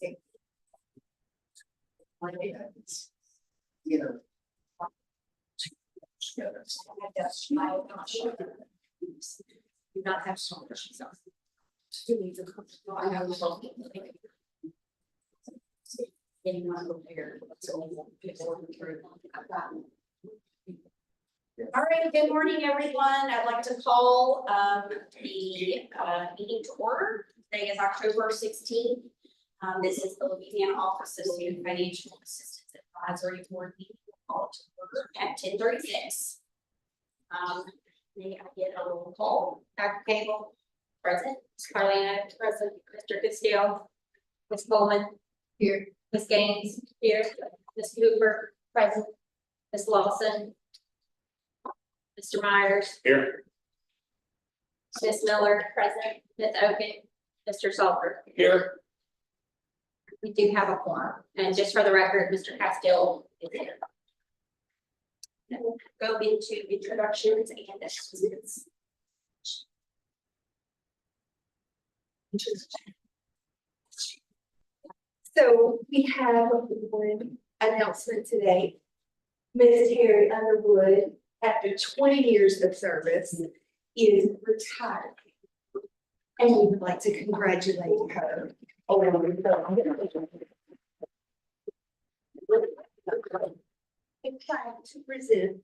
You know. Do not have so much. I have getting on prepared. All right, good morning, everyone. I'd like to call the meeting to order. Today is October 16th. This is the Louisiana Office of Student Financial Assistance Advisory Board meeting. Call to order at 10:36. May I get a roll call? Dr. Cable, present. Ms. Carlina, present. Mr. Castillo, Ms. Coleman, here. Ms. Gaines, here. Ms. Hooper, present. Ms. Lawson, Mr. Myers, Here. Ms. Miller, present. Ms. Oken, Mr. Salter. Here. We do have a quorum, and just for the record, Mr. Castillo is here. And we'll go into introductions and announcements. So we have one announcement today. Ms. Terry Underwood, after 20 years of service, is retired. And we would like to congratulate her. In time to present.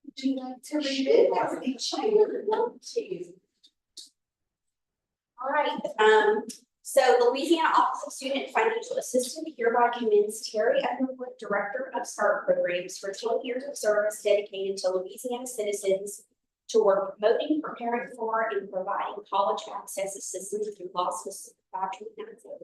Would you like to read it as the chair? All right, so the Louisiana Office of Student Financial Assistance hereby commends Terry Underwood, Director of START Programs, for 20 years of service dedicated to Louisiana citizens toward promoting, preparing for, and providing college access assistance through LOSFA 529.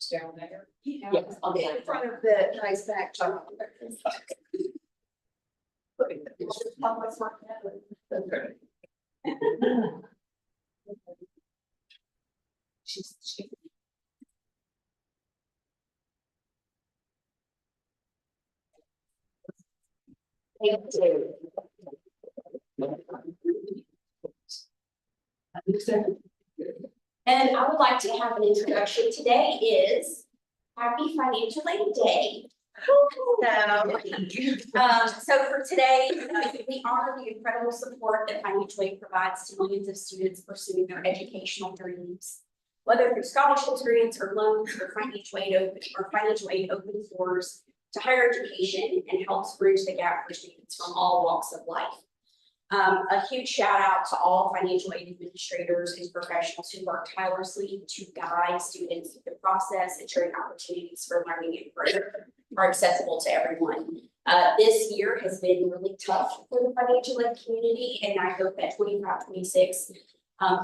Down there. Yes, in front of the nice back top. And I would like to have an introduction. Today is Happy Financial Aid Day. So for today, we honor the incredible support that financial aid provides to millions of students pursuing their educational dreams. Whether through scholarship grants or loans, or financial aid opens doors to higher education and helps bridge the gap for students from all walks of life. A huge shout out to all financial aid administrators and professionals who work tirelessly to guide students through the process, ensuring opportunities for learning and growth are accessible to everyone. This year has been really tough for the financial aid community, and I hope that 25-26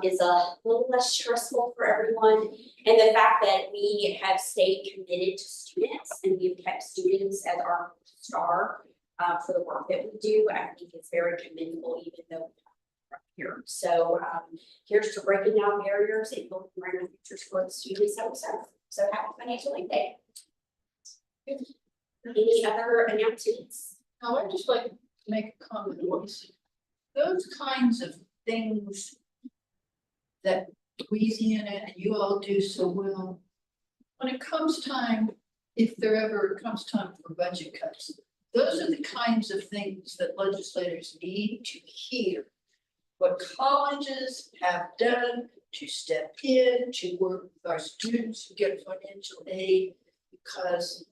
is a little less stressful for everyone. And the fact that we have stayed committed to students and we've kept students as our star for the work that we do, I think it's very commendable, even though we're here. So here's to breaking down barriers and building brighter futures for the students that we serve. So happy Financial Aid Day. Any other announcements? I would just like to make a comment. Those kinds of things that Louisiana and you all do so well, when it comes time, if there ever comes time for budget cuts, those are the kinds of things that legislators need to hear. What colleges have done to step in, to work with our students who get financial aid, because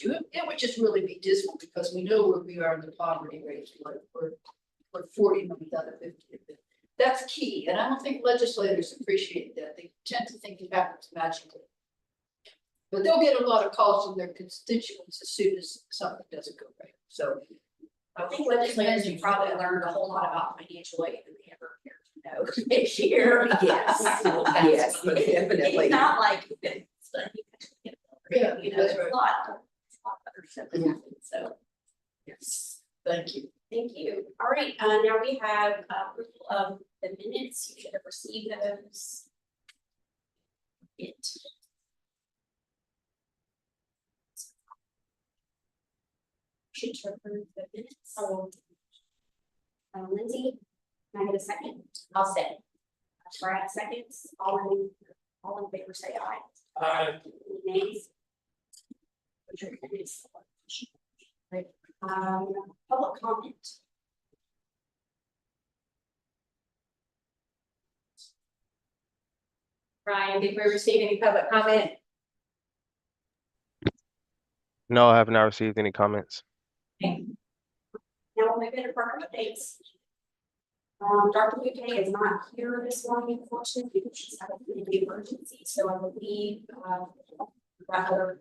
it would just really be dismal, because we know where we are in the poverty rate. We're 40 out of 50. That's key, and I don't think legislators appreciate that. They tend to think it happens magically. But they'll get a lot of calls from their constituents as soon as something doesn't go right. So I think legislators have probably learned a whole lot about financial aid than they ever cared to know this year. Yes, yes, definitely. It's not like yeah, you know, that's there's right. a lot other stuff that happens. So Yes. Thank you. thank you. All right, now we have approval of the minutes. You should have received those. Should approve the minutes. Lindsay, can I get a second? I'll second. Brad seconds, all in favor say aye. Any nays? Motion carries. Right, public comment. Ryan, did we receive any public comment? No, I have not received any comments. Now we'll move into program updates. Dr. UK is not here this morning, unfortunately, because she's having a big emergency, so I believe, got other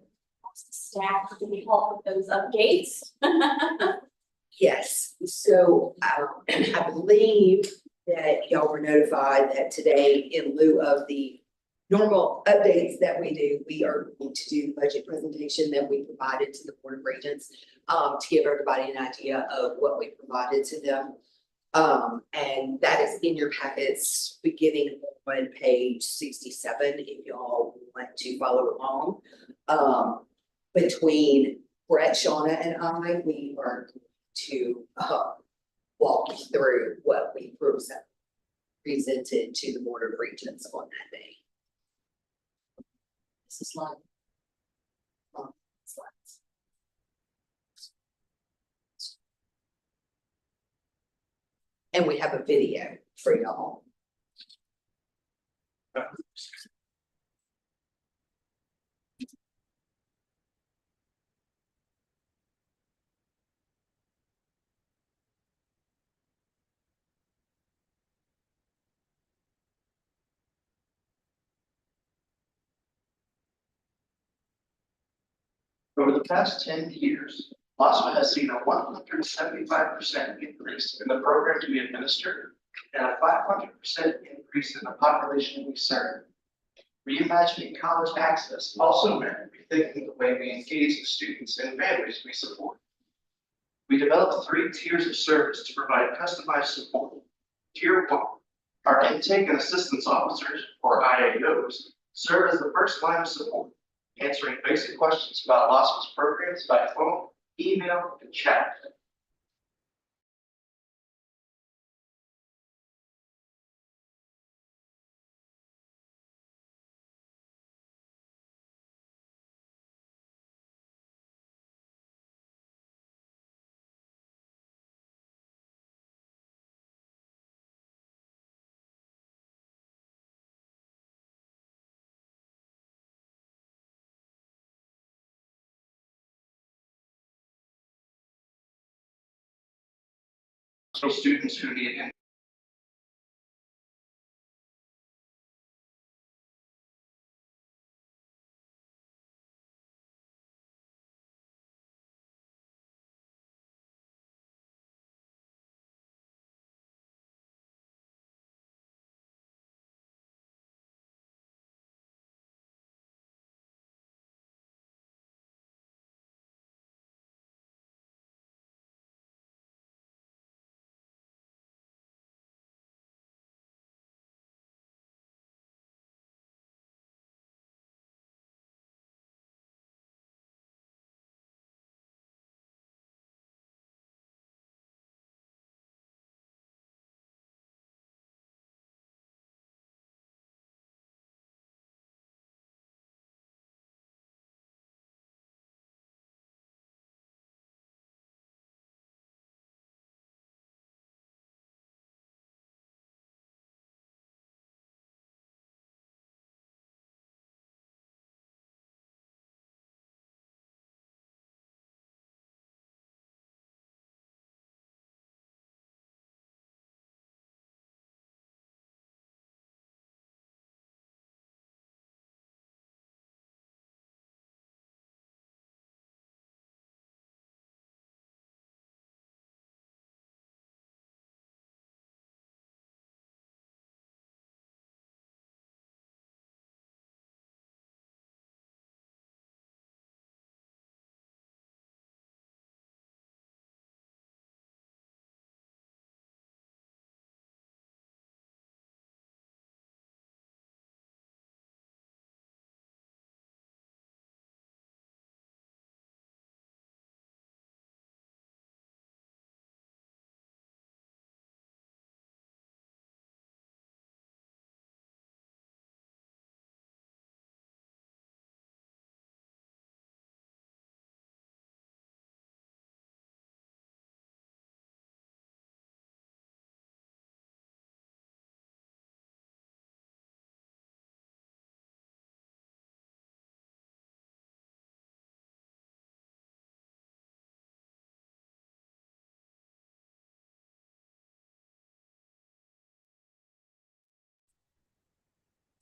staff to be help with those updates. Yes, so I believe that y'all were notified that today, in lieu of the normal updates that we do, we are going to do the budget presentation that we provided to the Board of Regents to give everybody an idea of what we provided to them. And that is in your packets beginning on page 67, if y'all want to follow along. Between Brett, Shauna, and I, we are going to walk you through what we presented to the Board of Regents on that day. This is like slides. And we have a video for y'all. Over the past 10 years, LOSFA has seen a 175% increase in the programs we administer and a 500% increase in the population we serve. Reimagining college access also meant rethinking the way we engage the students and families we support. We developed 3 tiers of service to provide customized support. Tier 1, our intake and assistance officers, or IAOs, serve as the first line of support, answering basic questions about LOSFA's programs by phone, email, and chat. So students who need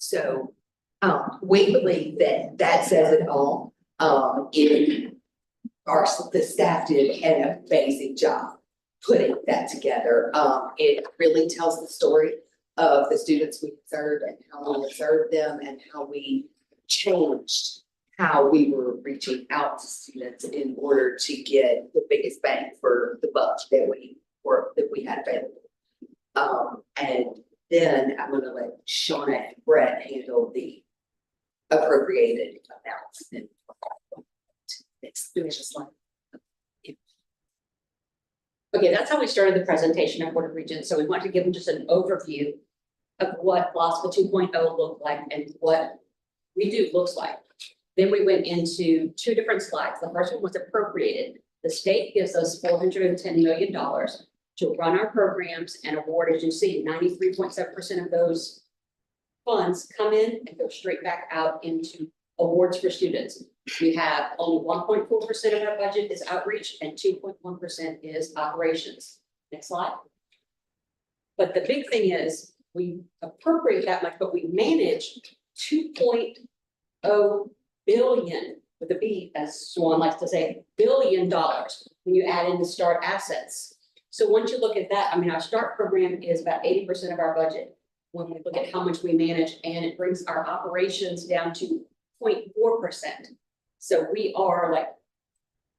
So, we believe that that says it all. The staff did an amazing job putting that together. It really tells the story of the students we served and how we served them and how we changed how we were reaching out to students in order to get the biggest bang for the buck that we had available. And then I'm gonna let Shauna and Brett handle the appropriated amounts and next slide. Okay, that's how we started the presentation at Board of Regents. So we want to give them just an overview of what LOSFA 2.0 looked like and what we do looks like. Then we went into two different slides. The first one was appropriated. The state gives us $410 million to run our programs and award, as you see, 93.7% of those funds come in and go straight back out into awards for students. We have only 1.4% of our budget is outreach and 2.1% is operations. Next slide. But the big thing is we appropriate that much, but we manage 2.0 billion with a B, as Swan likes to say, $1 billion when you add in the START assets. So once you look at that, I mean, our START program is about 80% of our budget when we look at how much we manage, and it brings our operations down to 0.4%. So we are like,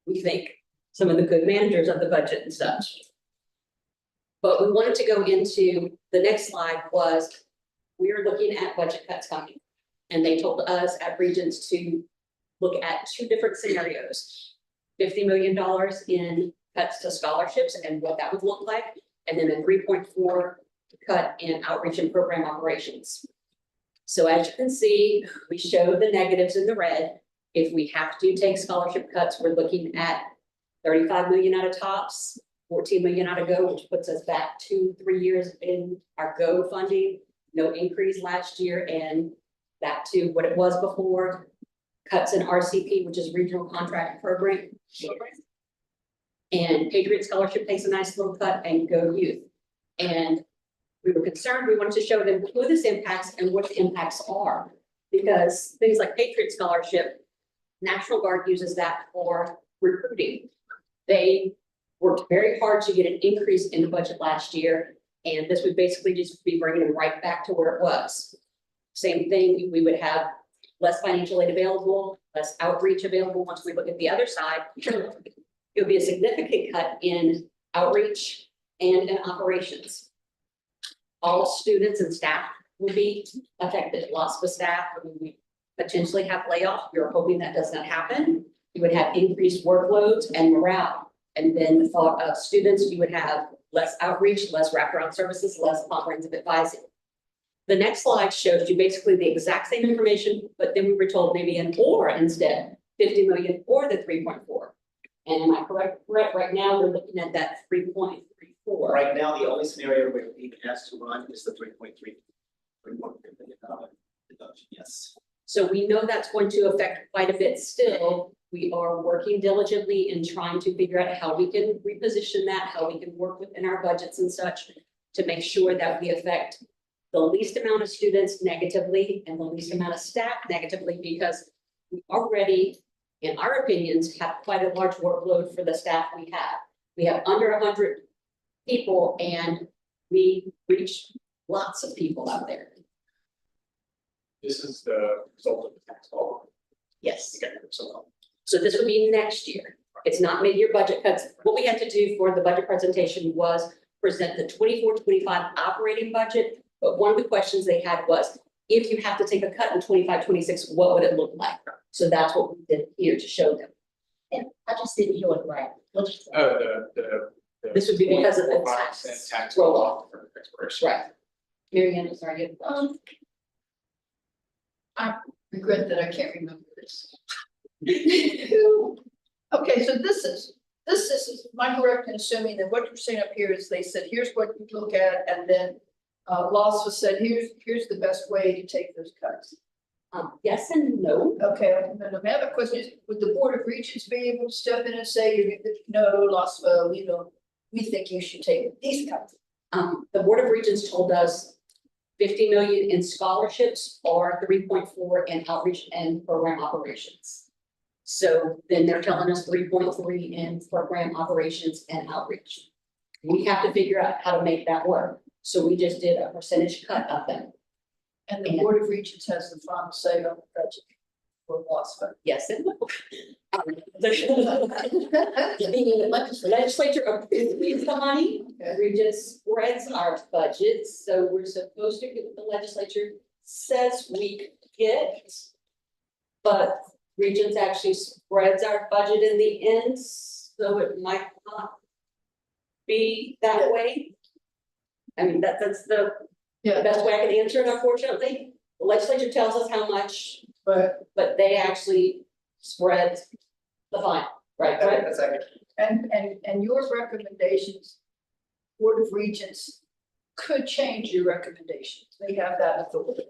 we think, some of the good managers of the budget and such. But we wanted to go into, the next slide was, we are looking at budget cuts coming. And they told us at Regents to look at two different scenarios. $50 million in cuts to scholarships and what that would look like. And then a 3.4 cut in outreach and program operations. So as you can see, we showed the negatives in the red. If we have to take scholarship cuts, we're looking at 35 million out of TOPS, 14 million out of GO, which puts us back 2-3 years in our GO funding. No increase last year, and back to what it was before. Cuts in RCP, which is Regional Contract Program. And Patriot Scholarship takes a nice little cut, and GO Youth. And we were concerned, we wanted to show them who this impacts and what the impacts are. Because things like Patriot Scholarship, National Guard uses that for recruiting. They worked very hard to get an increase in the budget last year, and this would basically just be bringing them right back to where it was. Same thing, we would have less financial aid available, less outreach available. Once we look at the other side, it would be a significant cut in outreach and in operations. All students and staff would be affected. LOSFA staff, we potentially have layoffs. We're hoping that does not happen. You would have increased workloads and morale. And then the thought of students, you would have less outreach, less wraparound services, less comprehensive advising. The next slide shows you basically the exact same information, but then we were told maybe an or instead, 50 million or the 3.4. And am I correct? Right now, we're looking at that 3.34. Right now, the only scenario where we has to run is the 3.3 deduction, yes. So we know that's going to affect quite a bit still. We are working diligently in trying to figure out how we can reposition that, how we can work within our budgets and such to make sure that we affect the least amount of students negatively and the least amount of staff negatively, because we already, in our opinions, have quite a large workload for the staff we have. We have under 100 people and we reach lots of people out there. This is the result of the tax law. Yes. Okay, so So this would be next year. It's not mid-year budget cuts. What we had to do for the budget presentation was present the 24-25 operating budget. But one of the questions they had was, if you have to take a cut in 25-26, what would it look like? So that's what we did here to show them. And I just didn't hear what Brad. the This would be because of the 0.45 tax roll law for expiration. Right. Mary Ann, sorry. I regret that I can't remember this. Okay, so this is, am I correct in assuming that what you're saying up here is they said, here's what you look at, and then LOSFA said, here's the best way to take those cuts. Yes and no. Okay, and then my other question is, would the Board of Regents be able to step in and say, no, LOSFA, we think you should take these cuts? The Board of Regents told us 50 million in scholarships or 3.4 in outreach and program operations. So then they're telling us 3.3 in program operations and outreach. We have to figure out how to make that work. So we just did a percentage cut of them. And the Board of Regents has the final say on the budget for LOSFA. Yes, it will. The legislature approves the money, Regent spreads our budget, so we're supposed to get what the legislature says we get. But Regents actually spreads our budget in the end, so it might not be that way. I mean, that's the best way I can answer it, unfortunately. The legislature tells us how much, But, but they actually spread the fine, right? Right? That's like, and your recommendations, Board of Regents could change your recommendations. They have that authority.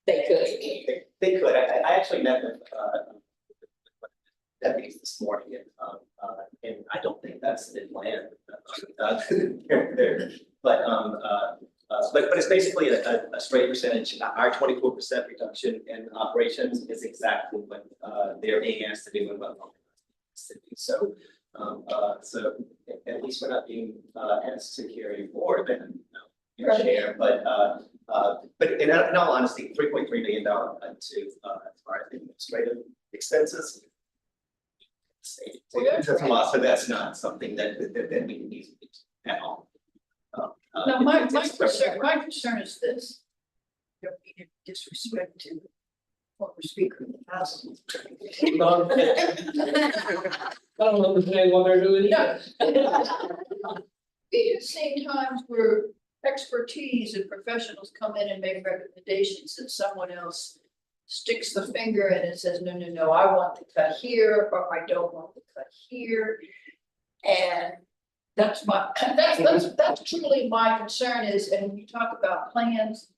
They could. They could. I actually met with deputies this morning and I don't think that's the plan. But it's basically a straight percentage. Our 24% reduction in operations is exactly what they're being asked to do in what city. So at least we're not being asked to carry forward than your share, but in all honesty, $3.3 million cut to our administrative expenses. So that's not something that we need at all. No, my concern is this. Don't mean any disrespect to former Speaker of the House. I don't understand what they're doing No. either. We have seen times where expertise and professionals come in and make recommendations and someone else sticks the finger in and says, no, I want the cut here, or I don't want the cut here. And that's truly my concern is, and when you talk about plans,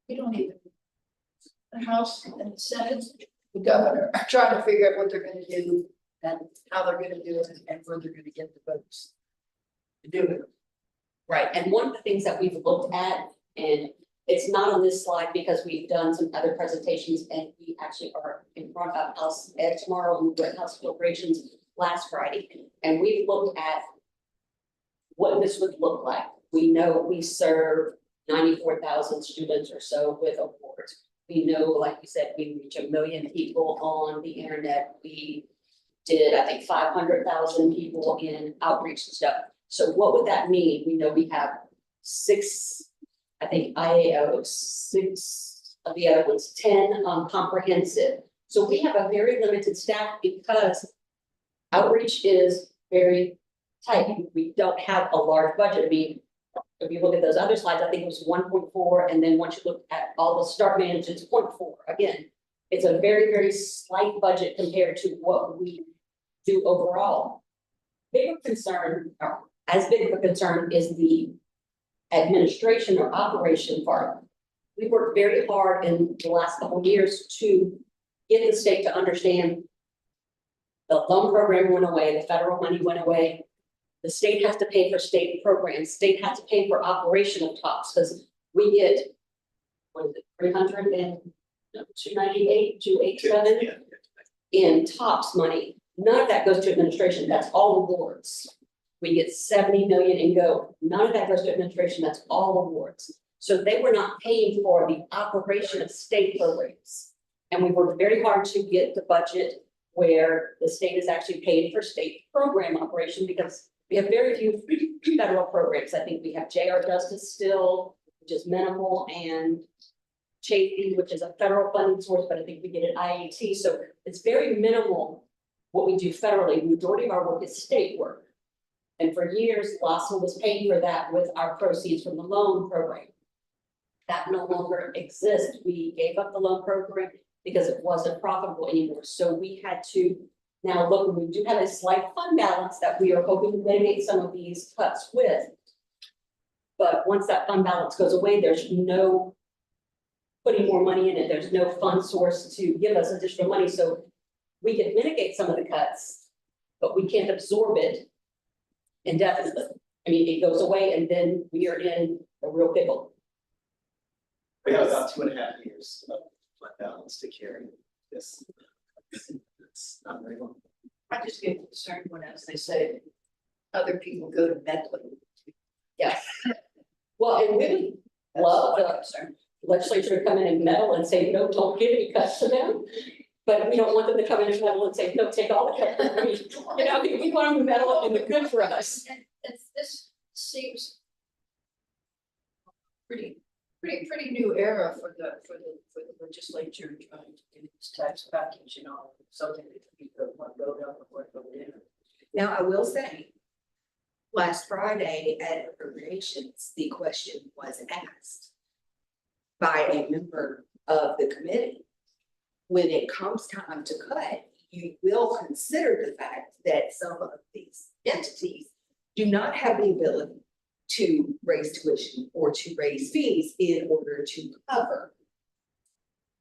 you don't even, the House and the Senate, the governor are trying to figure out what they're gonna do and how they're gonna do it and where they're gonna get the votes to do it. Right, and one of the things that we've looked at, and it's not on this slide because we've done some other presentations and we actually are in front of House Ed tomorrow and with House Appropriations last Friday. And we've looked at what this would look like. We know we serve 94,000 students or so with awards. We know, like you said, we reach 1 million people on the internet. We did, I think, 500,000 people in outreach and stuff. So what would that mean? We know we have 6, I think IAO, 6 of the other ones, 10 comprehensive. So we have a very limited staff because outreach is very tight. We don't have a large budget. I mean, if you look at those other slides, I think it was 1.4, and then once you look at all the start managers, it's 0.4. Again, it's a very, very slight budget compared to what we do overall. Bigger concern, or as big of a concern, is the administration or operation part. We worked very hard in the last couple of years to get the state to understand the loan program went away, the federal money went away. The state has to pay for state programs, state has to pay for operational TOPS, because we get, what is it, 298, 287 Yeah. in TOPS money. None of that goes to administration, that's all awards. We get 70 million in GO, none of that goes to administration, that's all awards. So they were not paying for the operation of state programs. And we worked very hard to get the budget where the state is actually paying for state program operation, because we have very few federal programs. I think we have JR Justice still, which is minimal, and Chafee, which is a federal funding source, but I think we get an IAT. So it's very minimal what we do federally. The majority of our work is state work. And for years, LOSFA was paying for that with our proceeds from the loan program. That no longer exists. We gave up the loan program because it wasn't profitable anymore. So we had to now look, we do have a slight fund balance that we are hoping to mitigate some of these cuts with. But once that fund balance goes away, there's no putting more money in it. There's no fund source to give us additional money. So we can mitigate some of the cuts, but we can't absorb it indefinitely. I mean, it goes away and then we are in a real pickle. We have about 2.5 years of fund balance to carry this. It's not very long. I just get concerned when, as they say, other people go to meddling. Yes. Well, and we would love the legislature to come in and meddle and say, no, don't give any cuts to them. But we don't want them to come in and meddle and say, no, take all the cuts. I mean, you know, we want them to meddle and the good for us. And this seems pretty new era for the legislature trying to get its tax package, you know, something that people want to go down or go down. Now, I will say, last Friday at appropriations, the question was asked by a member of the committee. When it comes time to cut, you will consider the fact that some of these entities do not have the ability to raise tuition or to raise fees in order to cover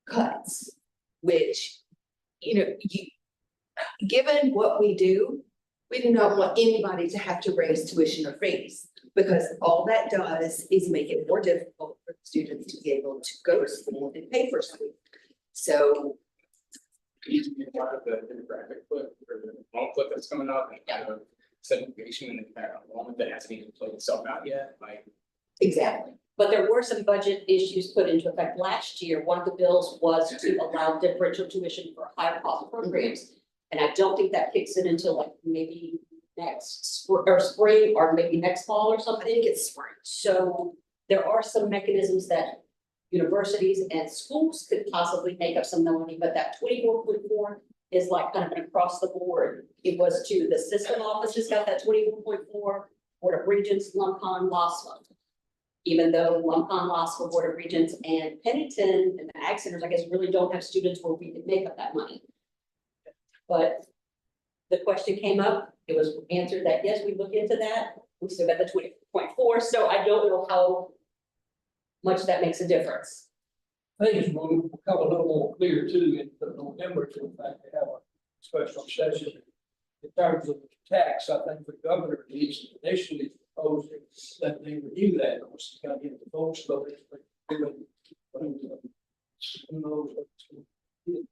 cuts, which, you know, given what we do not want anybody to have to raise tuition or fees, because all that does is make it more difficult for students to be able to go to school and pay for school. So. A lot of the demographic flip or the long flip that's coming up and kind of segregation and the kind of enrollment that hasn't even played itself out yet, like. Exactly. But there were some budget issues put into effect last year. One of the bills was to allow differential tuition for higher cost programs. And I don't think that kicks in until like maybe next spring or maybe next fall or I something. think it's spring. So there are some mechanisms that universities and schools could possibly make up some money, but that 24.4 is like kind of an across the board. It was to the system offices got that 24.4, Board of Regents, LOSFA, LOSFA. Even though LOSFA, LOSFA, Board of Regents, and Pennington and the Ag Centers, I guess, really don't have students where we could make up that money. But the question came up, it was answered that, yes, we look into that. We still got the 20.4, so I don't know how much that makes a difference. Things will become a little more clear too in November, to the fact they have a special session. In terms of tax, I think the governor needs to initially propose that they review that, of course, you gotta get the votes, but who knows what's going to be.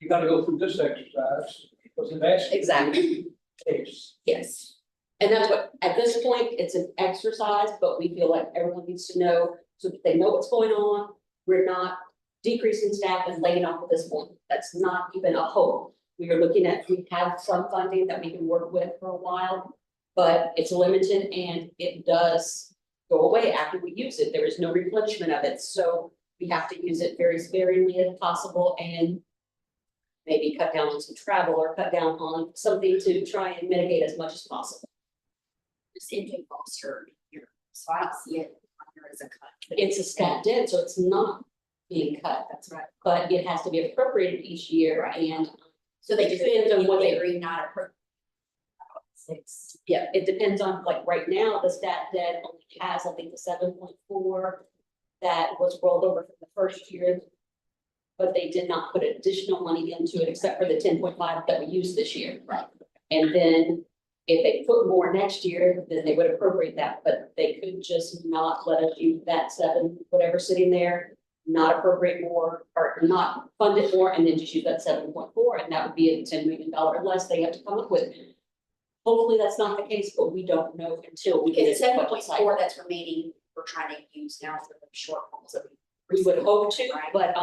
You gotta go through this exercise, because it actually. Exactly. Case. Yes. And that's what, at this point, it's an exercise, but we feel like everyone needs to know so that they know what's going on. We're not decreasing staff and laying off at this point. That's not even a hope. We are looking at, we have some funding that we can work with for a while, but it's limited and it does go away after we use it. There is no replenishment of it. So we have to use it very sparingly if possible and maybe cut down on some travel or cut down on something to try and mitigate as much as possible. Just in Foster here, so I don't see it under as a cut. It's a stat debt, so it's not being cut. That's right. But it has to be appropriated each year and So they just depends on what they agree not appropriate. yeah, it depends on, like, right now, the stat debt only has, I think, the 7.4 that was rolled over from the first year. But they did not put additional money into it except for the 10.5 that we used this year. Right. And then if they put more next year, then they would appropriate that, but they could just not let us use that 7, whatever sitting there, not appropriate more or not fund it more, and then just use that 7.4, and that would be a $10 million less they have to come up with. Hopefully that's not the case, but we don't know until we get It's it. 7.4 that's remaining, we're trying to use now for the shortfalls that We would hope to, Right. but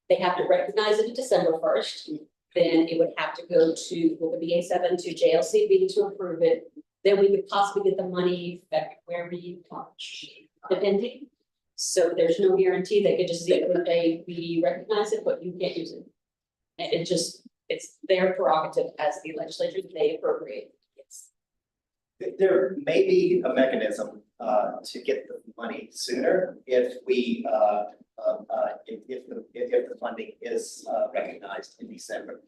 they have to recognize it December 1st. Then it would have to go to, with the BA7 to JLCB to approve it. Then we could possibly get the money February, March, depending. So there's no guarantee. They could just say, okay, we recognize it, but you can't use it. And it just, it's their prerogative as the legislature, they appropriate. Yes. There may be a mechanism to get the money sooner if we if the funding is recognized in December.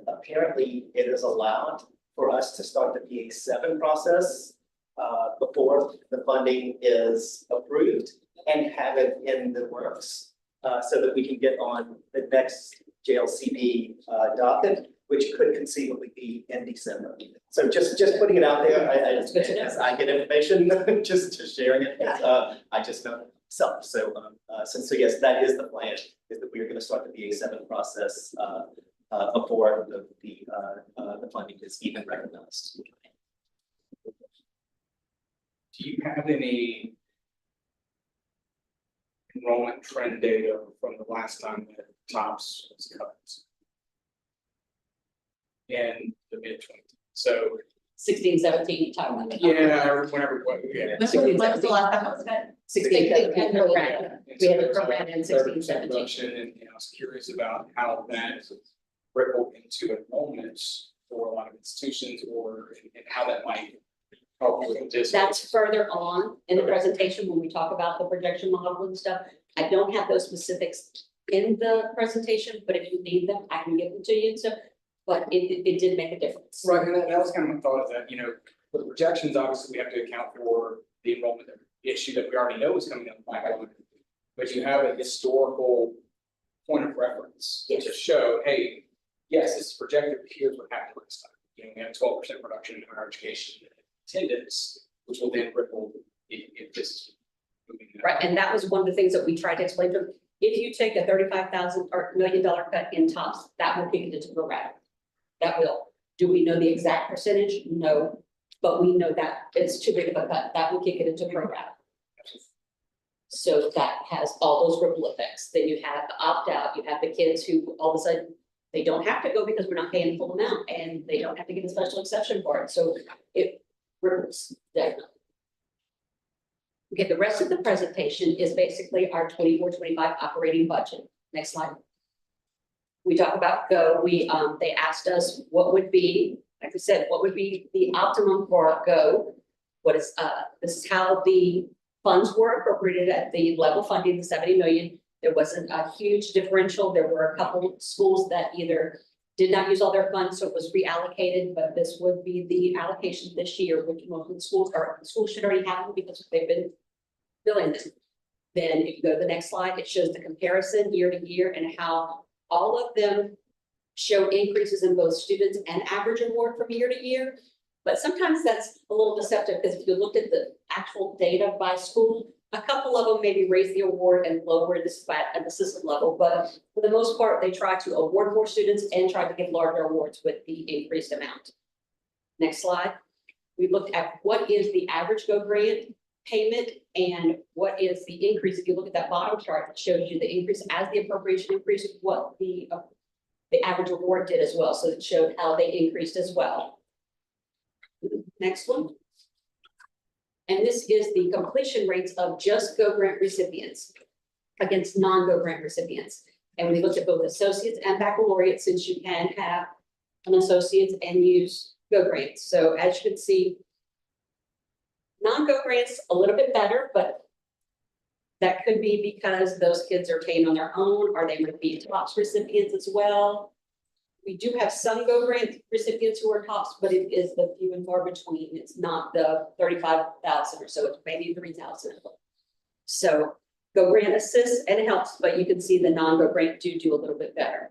Apparently, it is allowed for us to start the PA7 process before the funding is approved and have it in the works so that we can get on the next JLCB docket, which could conceivably be in December. So just putting it out there, That's good to know. as I get information, just sharing it, I just know So yes, that is the plan, is that we are gonna start the BA7 process, before the funding is even recognized. Do you have any enrollment trend data from the last time that TOPS was cut? In the mid-20s, so, 16, 17, you talking about? yeah, whenever, yeah. When was the last time it was cut? 16, 17, correct. And We had so the program in 16, 30% 17. reduction, and I was curious about how that rippled into enrollments for a lot of institutions, or and how that might help with this. That's further on in the presentation when we talk about the projection model and stuff. I don't have those specifics in the presentation, but if you need them, I can give them to you and stuff. But it did make a difference. Right, and that was kind of my thought, is that, with the projections, obviously, we have to account for the enrollment issue that we already know is coming up by Halloween. But you have a historical point of reference to show, hey, yes, this is projected, here's what happened last time. We had 12% reduction in higher education attendance, which will then ripple if this is moving. Right, and that was one of the things that we tried to explain to them. If you take a $35,000 or $1 million cut in TOPS, that will kick it into pro rata. That will. Do we know the exact percentage? No, but we know that it's too big of a cut. That will kick it into pro rata. So that has all those ripple effects. Then you have the opt-out, you have the kids who all of a sudden, they don't have to go because we're not paying the full amount, and they don't have to get a special exception for it. So it ripples definitely. Okay, the rest of the presentation is basically our 24-25 operating budget. Next slide. We talk about GO. They asked us what would be, like I said, what would be the optimum for GO? This is how the funds were appropriated at the level funding, the 70 million. There wasn't a huge differential. There were a couple of schools that either did not use all their funds, so it was reallocated, but this would be the allocation this year, which most of the schools should already have them because they've been billing them. Then if you go to the next slide, it shows the comparison year to year and how all of them show increases in both students and average award from year to year. But sometimes that's a little deceptive, because if you looked at the actual data by school, a couple of them maybe raise the award and lower this at the system level, but for the most part, they try to award more students and try to give larger awards with the increased amount. Next slide. We looked at what is the average GO grant payment and what is the increase. If you look at that bottom chart, it shows you the increase as the appropriation increases, what the average award did as well. So it showed how they increased as well. Next one. And this is the completion rates of just GO grant recipients against non-GO grant recipients. And we looked at both associates and baccalaureate, since you can have an associate's and use GO grants. So as you can see, non-GO grants a little bit better, but that could be because those kids are paying on their own, or they would be TOPS recipients as well. We do have some GO grant recipients who are TOPS, but it is the few and far between. It's not the 35,000 or so, it's maybe 3,000. So GO grant assists and helps, but you can see the non-GO grant do a little bit better.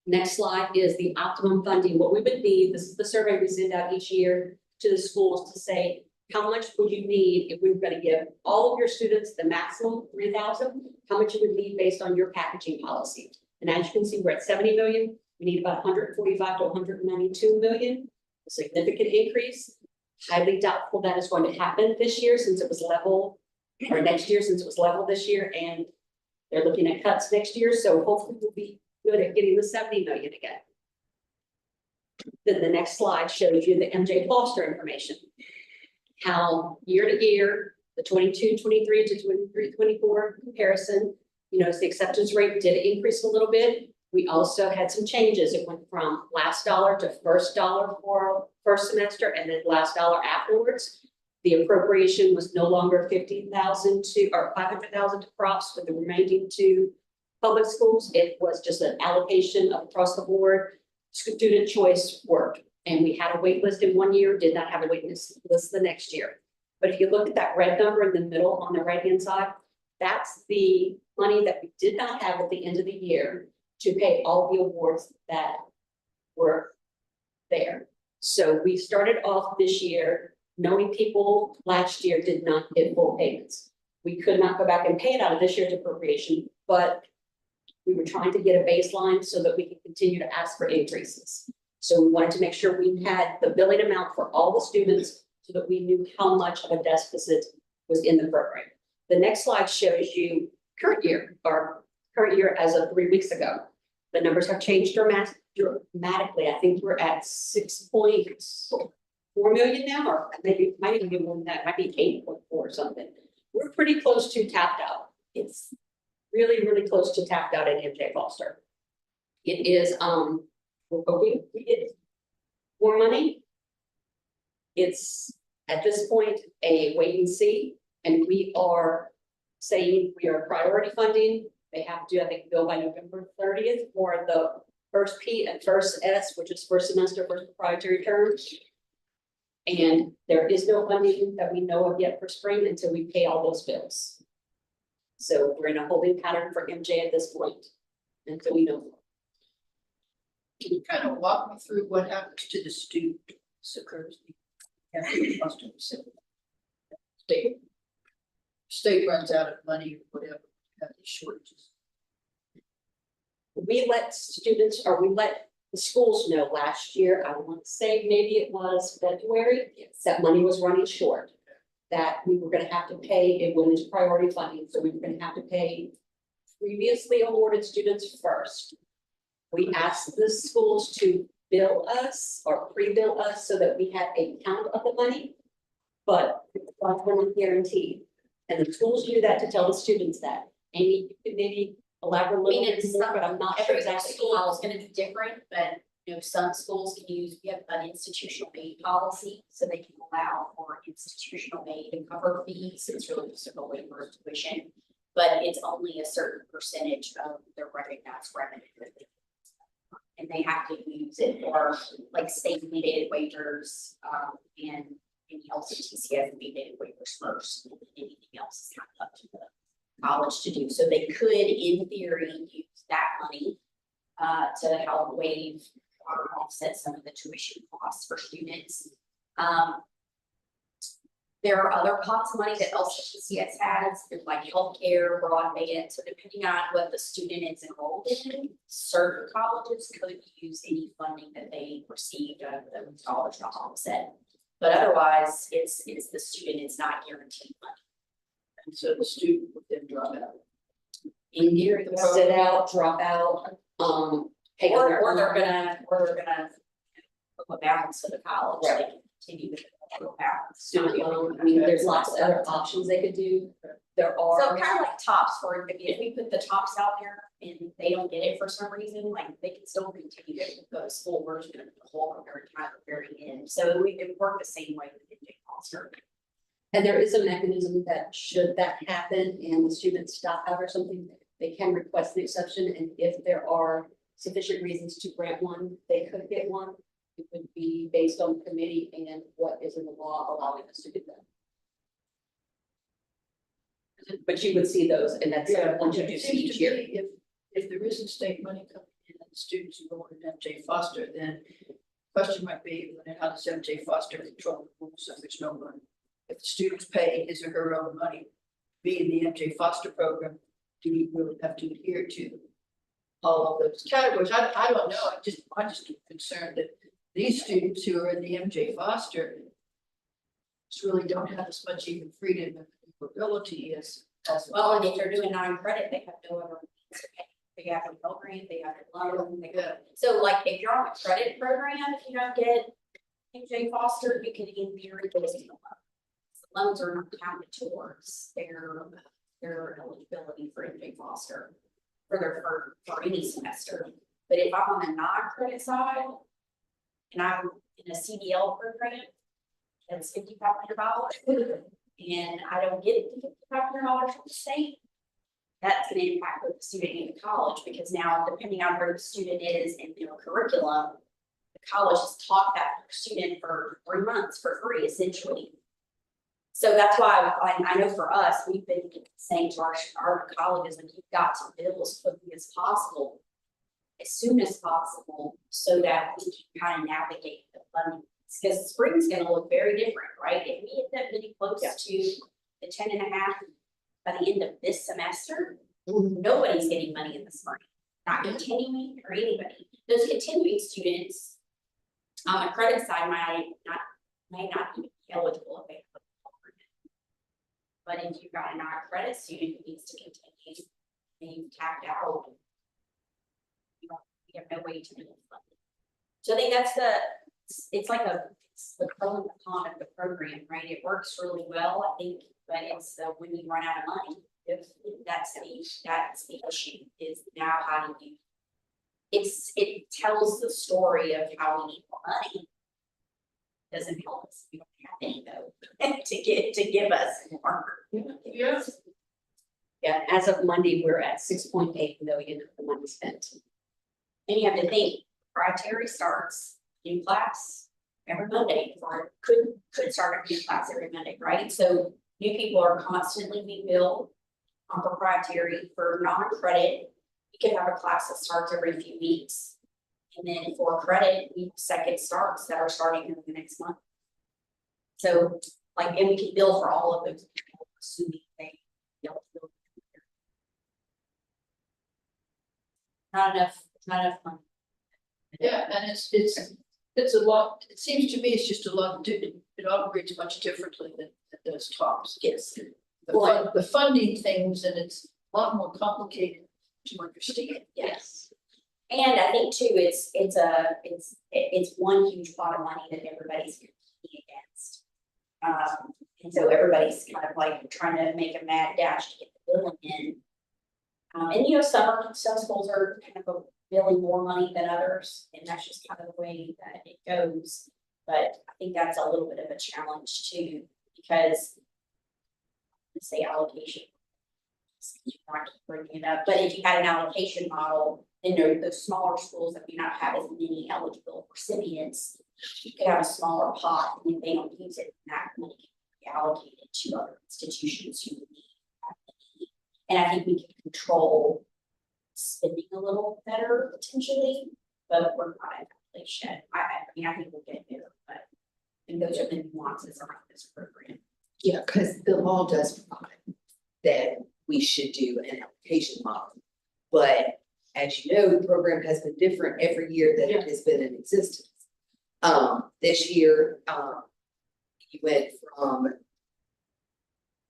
Next slide is the optimum funding. What we would need, this is the survey we send out each year to the schools to say, how much would you need if we were going to give all of your students the maximum 3,000? How much you would need based on your packaging policy? And as you can see, we're at 70 million. We need about 145 to 192 million, a significant increase. Highly doubtful that is going to happen this year, since it was level, or next year, since it was level this year, and they're looking at cuts next year. So hopefully we'll be good at getting the 70 million again. Then the next slide shows you the MJ Foster information. How year to year, the 22-23 to 23-24 comparison, you notice the acceptance rate did increase a little bit. We also had some changes. It went from last dollar to first dollar for first semester, and then last dollar afterwards. The appropriation was no longer 50,000 to, or 500,000 to props, with the remaining to public schools. It was just an allocation of across the board student choice work. And we had a wait list in one year, did not have a wait list the next year. But if you look at that red number in the middle on the right-hand side, that's the money that we did not have at the end of the year to pay all the awards that were there. So we started off this year knowing people last year did not get full payments. We could not go back and pay it out of this year's appropriation, but we were trying to get a baseline so that we could continue to ask for increases. So we wanted to make sure we had the billing amount for all the students so that we knew how much of a deficit was in the program. The next slide shows you current year as of 3 weeks ago. The numbers have changed dramatically. I think we're at 6.4 million now, or maybe might even be more than that, might be 8.4 or something. We're pretty close to tapped out. It's really, really close to tapped out at MJ Foster. It is, we get more money. It's at this point a wait and see, and we are saying we are priority funding. They have to, I think, bill by November 30th for the first P and first S, which is first semester, first proprietary term. And there is no funding that we know of yet for spring until we pay all those bills. So we're in a holding pattern for MJ at this point until we know. Can you kind of walk me through what happens to the student that occurs? State runs out of money or whatever, have these shortages. We let students, or we let the schools know last year, I want to say maybe it was February, that money was running short. That we were gonna have to pay, it went into priority funding, so we were gonna have to pay previously awarded students first. We asked the schools to bill us or pre-bill us so that we had a count of the money, but it's not guaranteed. And the schools do that to tell the students that. Amy, you could maybe elaborate a little bit more, but I'm not sure Every exactly school how. is gonna be different, but some schools can use, we have an institutional aid policy, so they can allow for institutional aid to cover fees. It's really just a waiver of tuition, but it's only a certain percentage of their recognized revenue. And they have to use it for like state mandated waivers, and any LCTCF mandated waivers first, and anything else is kind of up to the college to do. So they could, in theory, use that money to help waive or offset some of the tuition costs for students. There are other pots of money that LCTCS has, like healthcare, broadband. So depending on what the student is enrolled in, certain colleges could use any funding that they received out of the college to offset. But otherwise, it's the student, it's not guaranteed money. And so the student would then drop out. In theory, the Sit out, drop out, pay on their or own. they're gonna put a balance to the college, so they can continue with the balance. Student loan, I mean, there's lots of other options they could do. There So are. kind of like tops for, if we put the tops out there and they don't get it for some reason, like they can still continue to go to school, we're just gonna hold their time at the very end. So we can work the same way with the Foster. And there is a mechanism that should that happen and the students stop out or something, they can request an exception, and if there are sufficient reasons to grant one, they could get one. It would be based on the committee and what is in the law allowing us to do that. But you would see those, and that's once you do It see seems each to year. me, if there isn't state money coming in and the students enrolled in MJ Foster, then the question might be, then how does MJ Foster control the rules of which no money? If the students pay his or her own money, to be in the MJ Foster program, do we really have to adhere to all of those categories? I don't know, I'm just concerned that these students who are in the MJ Foster just really don't have as much even freedom and ability as. Well, and if they're doing non-credit, they have no other means to pay. They have a Pell Grant, they have a loan, they have, so like if you're on a credit program, if you don't get MJ Foster, you can in theory get a loan. The loans are not counted towards their eligibility for MJ Foster for any semester. But if I'm on the non-credit side and I'm in a CDL program, that's $5,500, and I don't get $5,500 from the state, that's going to impact the student in college, because now depending on where the student is in their curriculum, the college has taught that student for 3 months for free, essentially. So that's why I know for us, we've been saying to our colleges, like, you've got to bill as quickly as possible, as soon as possible, so that we can kind of navigate the funding. Because spring's going to look very different, right? If we hit that really close to the 10.5 by the end of this semester, nobody's getting money in the spring, not continuing or anybody. Those continuing students on the credit side may not be eligible if they have a program. But if you've got a non-credit student who needs to continue, and you've tapped out, you have no way to do it. So I think that's it's the pro and the con of the program, right? It works really well, I think, but it's when you run out of money, if that's the issue, is now how do you, it tells the story of how we need more money. Doesn't help us, we don't have any though, to give us more. Yes. Yeah, as of Monday, we're at 6.8 million of the money spent. And you have to think, criteria starts in class every Monday, or could start a new class every Monday, right? So new people are constantly being billed on proprietary. For non-credit, you could have a class that starts every few weeks. And then for credit, we have second starts that are starting in the next month. So and we can bill for all of those people, assuming they don't bill. Not enough money. Yeah, and it's a lot, it seems to me it's just a lot, it operates much differently than those tops. Yes. The funding things, and it's a lot more complicated to understand. Yes. And I think too, it's one huge pot of money that everybody's competing against. And so everybody's kind of like trying to make a mad dash to get the billing in. And some schools are kind of billing more money than others, and that's just kind of the way that it goes. But I think that's a little bit of a challenge too, because let's say allocation. Not bringing it up, but if you had an allocation model, then those smaller schools that may not have as many eligible recipients, you could have a smaller pot, and if they don't use it, that money can be allocated to other institutions who need it. And I think we can control spending a little better potentially, but we're not at that place yet. I think we'll get there, but and those are the nuances around this program. Yeah, because the law does provide that we should do an allocation model. But as you know, the program has been different every year that it has been in existence. This year, you went from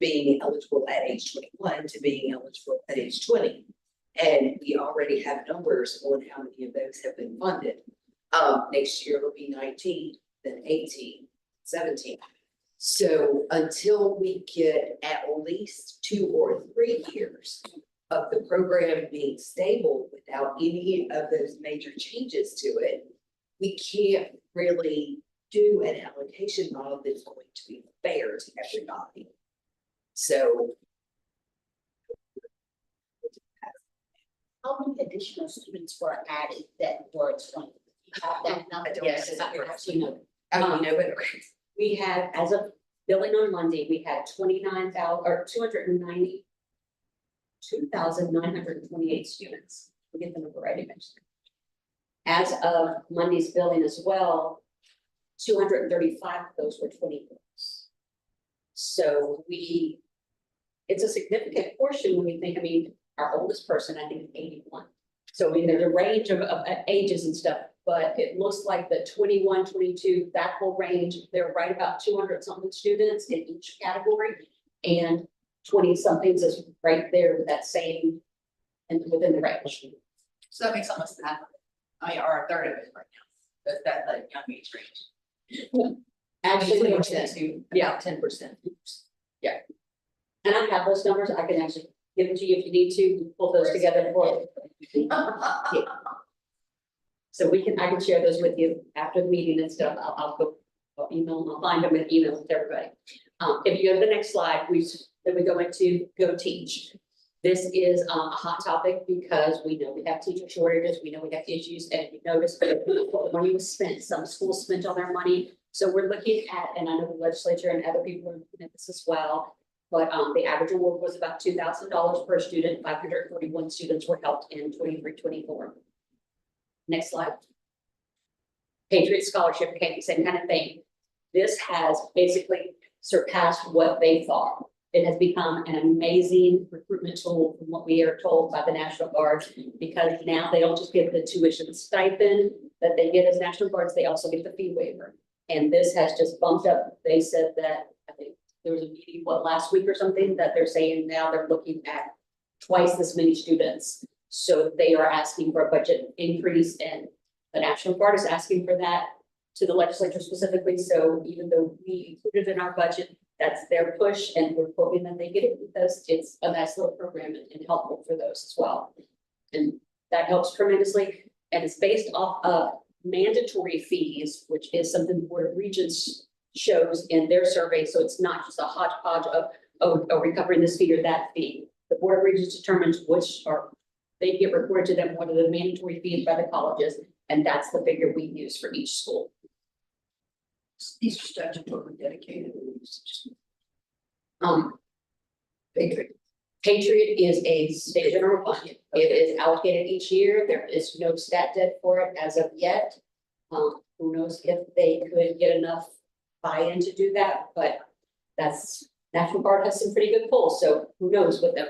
being eligible at age 21 to being eligible at age 20. And we already have numbers on how many of those have been funded. Next year it'll be 19, then 18, 17. So until we get at least 2 or 3 years of the program being stable without any of those major changes to it, we can't really do an allocation model that's going to be fair to everybody. So How many additional students were added that were 20? You have that number? Yes, Perhaps you know. but We had, as of billing on Monday, we had 292,928 students. We get the number right eventually. As of Monday's billing as well, 235 of those were 20 girls. So it's a significant portion when you think, our oldest person, I think, is 81. So there's a range of ages and stuff, but it looks like the 21, 22, that whole range, they're right about 200 something students in each category. And 20 somethings is right there with that same and within the range. So that makes almost half of it, or a third of it right now, that young age range. Actually, 10%, yeah, 10%. Yeah. And I have those numbers. I can actually give them to you if you need to pull those together for you. Yeah. So I can share those with you after the meeting and stuff. I'll email them. I'll find them and email them to everybody. If you go to the next slide, then we go into Go Teach. This is a hot topic because we know we have teacher shortages. We know we have issues, and if you notice, the money was spent. Some schools spent all their money. So we're looking at, and I know the legislature and other people are looking at this as well. But the average award was about $2,000 per student. 541 students were helped in 23-24. Next slide. Patriot Scholarship came, same kind of thing. This has basically surpassed what they thought It has become an amazing recruitment tool from what we are told by the National Guard, because now they don't just get the tuition stipend that they get as National Guards, they also get the fee waiver. And this has just bumped up. They said that, I think there was a meeting, last week or something, that they're saying now they're looking at twice this many students. So they are asking for a budget increase, and the National Guard is asking for that to the legislature specifically. So even though we included in our budget, that's their push, and we're hoping that they get it because it's a nice little program and helpful for those as well. And that helps tremendously, and it's based off of mandatory fees, which is something the Board of Regents shows in their survey. So it's not just a hodgepodge of, oh, are we covering this fee or that fee? The Board of Regents determines which are, they get reported to them what are the mandatory fees by the colleges, and that's the figure we use for each school. These are statutorily dedicated. Patriot is a state general fund. It is allocated each year. There is no stat debt for it as of yet. Who knows if they could get enough buy-in to do that, but that's, National Guard has some pretty good pulls, so who knows with them.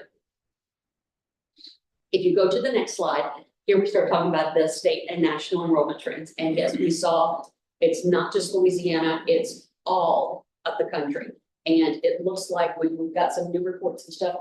If you go to the next slide, here we start talking about the state and national enrollment trends. And as we saw, it's not just Louisiana, it's all of the country. And it looks like we've got some new reports and stuff.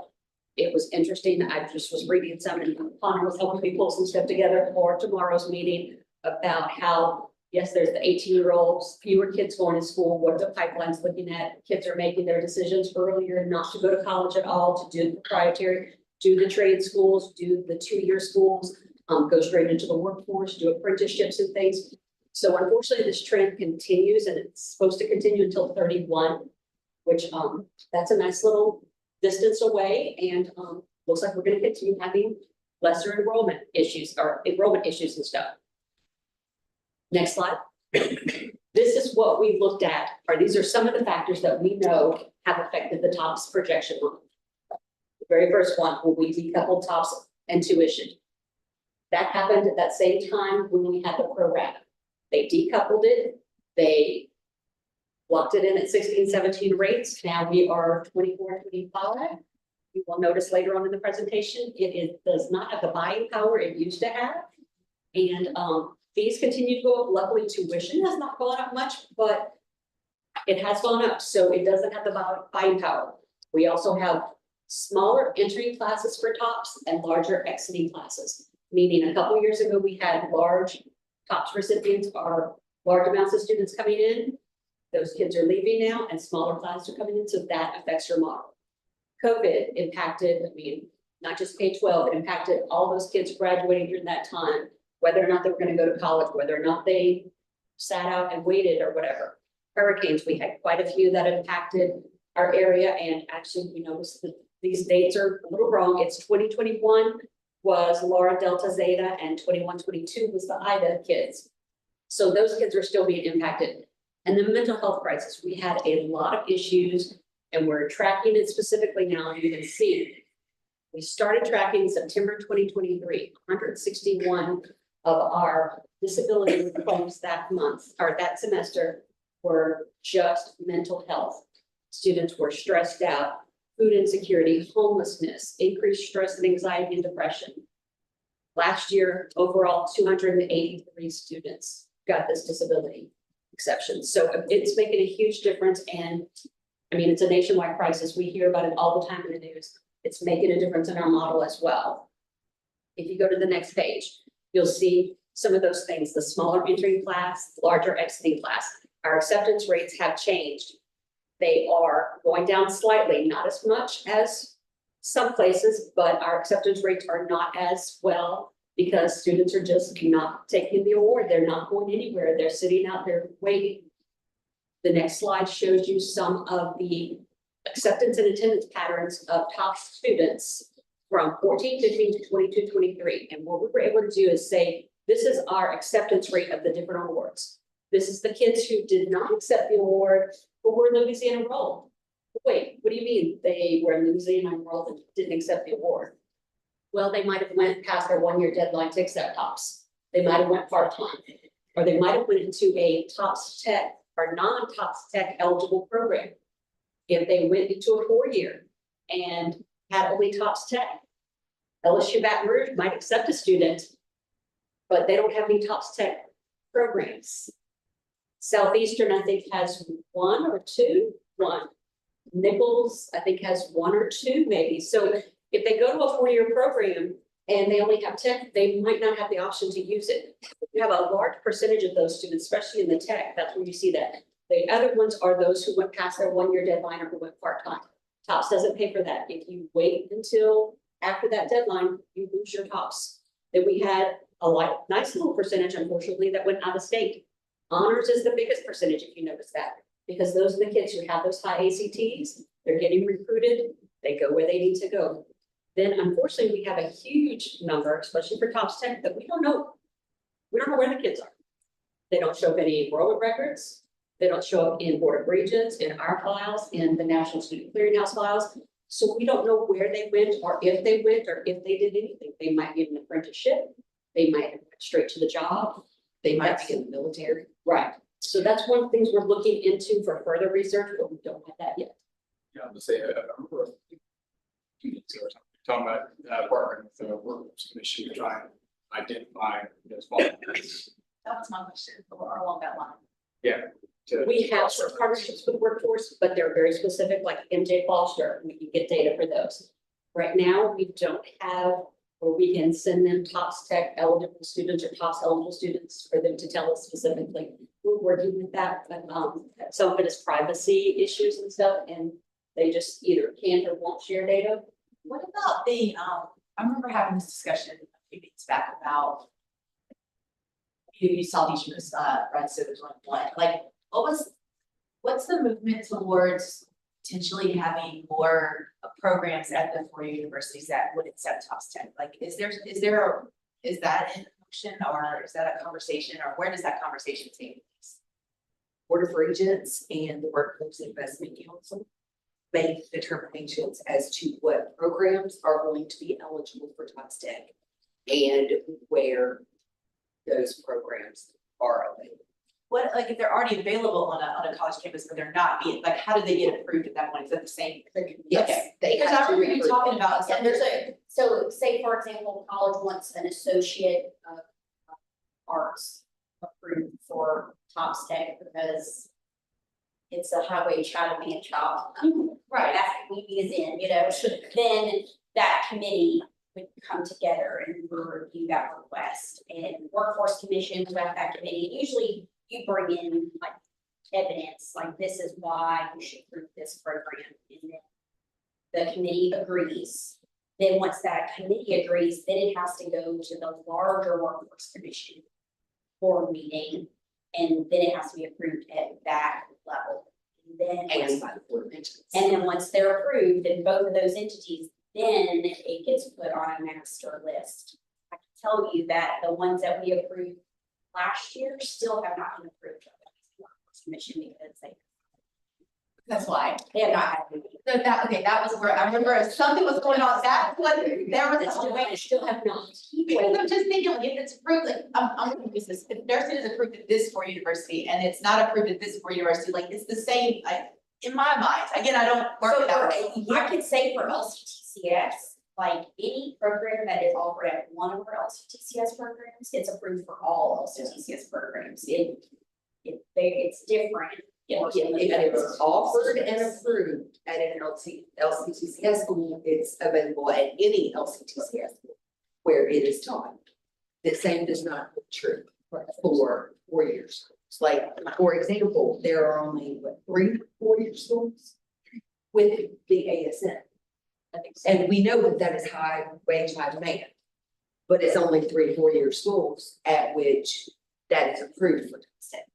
It was interesting. I just was reading some, and Connor was helping me pull some stuff together for tomorrow's meeting about how, yes, there's the 18-year-olds, fewer kids going to school. What are the pipelines looking at? Kids are making their decisions earlier not to go to college at all, to do the proprietary, do the trade schools, do the 2-year schools, go straight into the workforce, do apprenticeships and things. So unfortunately, this trend continues, and it's supposed to continue until 31, which that's a nice little distance away, and looks like we're going to continue having lesser enrollment issues and stuff. Next slide. This is what we looked at, or these are some of the factors that we know have affected the TOPS projection line. The very first one, when we decoupled TOPS and tuition. That happened at that same time when we had the program. They decoupled it, they locked it in at 16-17 rates. Now we are 24-25. You will notice later on in the presentation, it does not have the buying power it used to have. And fees continue to go up. Luckily, tuition has not gone up much, but it has gone up. So it doesn't have the buying power. We also have smaller entering classes for TOPS and larger exiting classes. Meaning a couple years ago, we had large TOPS recipients or large amounts of students coming in. Those kids are leaving now and smaller classes are coming in. So that affects your model. COVID impacted, not just K-12, it impacted all those kids graduating during that time, whether or not they were going to go to college, whether or not they sat out and waited or whatever. Hurricanes, we had quite a few that impacted our area, and actually we noticed that these dates are a little wrong. It's 2021 was Laura Delta Zeta, and 21-22 was the Ida kids. So those kids are still being impacted. And the mental health crisis, we had a lot of issues, and we're tracking it specifically now. You can see we started tracking September 2023, 161 of our disability claims that month or that semester were just mental health. Students were stressed out, food insecurity, homelessness, increased stress and anxiety and depression. Last year, overall, 283 students got this disability exception. So it's making a huge difference. And it's a nationwide crisis. We hear about it all the time in the news. It's making a difference in our model as well. If you go to the next page, you'll see some of those things, the smaller entering class, larger exiting class. Our acceptance rates have changed. They are going down slightly, not as much as some places, but our acceptance rates are not as well because students are just not taking the award. They're not going anywhere. They're sitting out there waiting. The next slide shows you some of the acceptance and attendance patterns of top students from 14, 15 to 22, 23. And what we were able to do is say, this is our acceptance rate of the different awards. This is the kids who did not accept the award, but were Louisiana enrolled. Wait, what do you mean they were Louisiana enrolled and didn't accept the award? Well, they might have went past their 1-year deadline to accept TOPS. They might have went part-time, or they might have went into a TOPS Tech or non-TOPS Tech eligible program. If they went into a 4-year, and had only TOPS Tech. LSU Baton Rouge might accept a student, but they don't have any TOPS Tech programs. Southeastern, I think, has one or two. Nichols, I think, has one or two maybe. So if they go to a 4-year program and they only have tech, they might not have the option to use it. You have a large percentage of those students, especially in the tech, that's where you see that. The other ones are those who went past their 1-year deadline or who went part-time. TOPS doesn't pay for that. If you wait until after that deadline, you lose your TOPS. Then we had a nice little percentage, unfortunately, that went out of state. Honors is the biggest percentage, if you notice that, because those are the kids who have those high ACTs. They're getting recruited. They go where they need to go. Then unfortunately, we have a huge number, especially for TOPS Tech, that we don't know. We don't know where the kids are. They don't show up in any enrollment records. They don't show up in Board of Regents, in our files, in the National Student Clearinghouse files. So we don't know where they went or if they went or if they did anything. They might get an apprenticeship. They might go straight to the job. They might be in the military. Right. So that's one of the things we're looking into for further research, but we don't have that yet. Yeah, I'm gonna say, I remember 2 weeks ago or something, talking about partnering with the workforce commission to try and identify those volunteers. That was my question, or along that line. Yeah. We have some partnerships with the workforce, but they're very specific, like MJ Foster, we can get data for those. Right now, we don't have, or we can send them TOPS Tech eligible students or TOPS eligible students for them to tell us specifically. We're working with that, but some of it is privacy issues and stuff, and they just either can't or won't share data. What about the, I remember having this discussion a few weeks back about. You saw these, Brad said there's one, like, what's the movement towards potentially having more programs at the 4 universities that would accept TOPS Tech? Like, is that in motion, or is that a conversation, or where does that conversation take place? Board of Regents and the Workforce Investment Council make determinations as to what programs are going to be eligible for TOPS Tech and where those programs are available. What, like, if they're already available on a college campus, but they're not being, like, how do they get approved at that point? Is that the same? Yes, Okay. they Because have I to remember you recruit. talking about. Yeah, so say, for example, college wants an associate of arts approved for TOPS Tech because it's a highway child and man child. Right, that's what we is in, then that committee would come together and review that request, and workforce commission would have that committee. Usually you bring in like evidence, like this is why you should approve this program, and then the committee agrees. Then once that committee agrees, then it has to go to the larger workforce commission board meeting, and then it has to be approved at that level. And by the Board of Regents. And then once they're approved in both of those entities, then it gets put on a master list. I can tell you that the ones that we approved last year still have not been approved by the workforce commission because That's why. they have not had a meeting. So that was where I remember something was going on, that's what, there was. They still have not. Because I'm just thinking, like, if it's approved, like, I'm gonna use this, if nursing is approved at this 4 university and it's not approved at this 4 university, like, it's the same, like, in my mind, again, I don't work So that for, way. I could say for LCTCS, like any program that is offered at one of our LCTCS programs, it's approved for all LCTCS programs. It's different. If it's offered and approved at an LCTCS school, it's available at any LCTCS school where it is taught. The same does not hold true for 4 years. It's like, for example, there are only 3 4-year schools with the ASN. And we know that that is high wage, high demand. But it's only 3 4-year schools at which that is approved for TOPS Tech.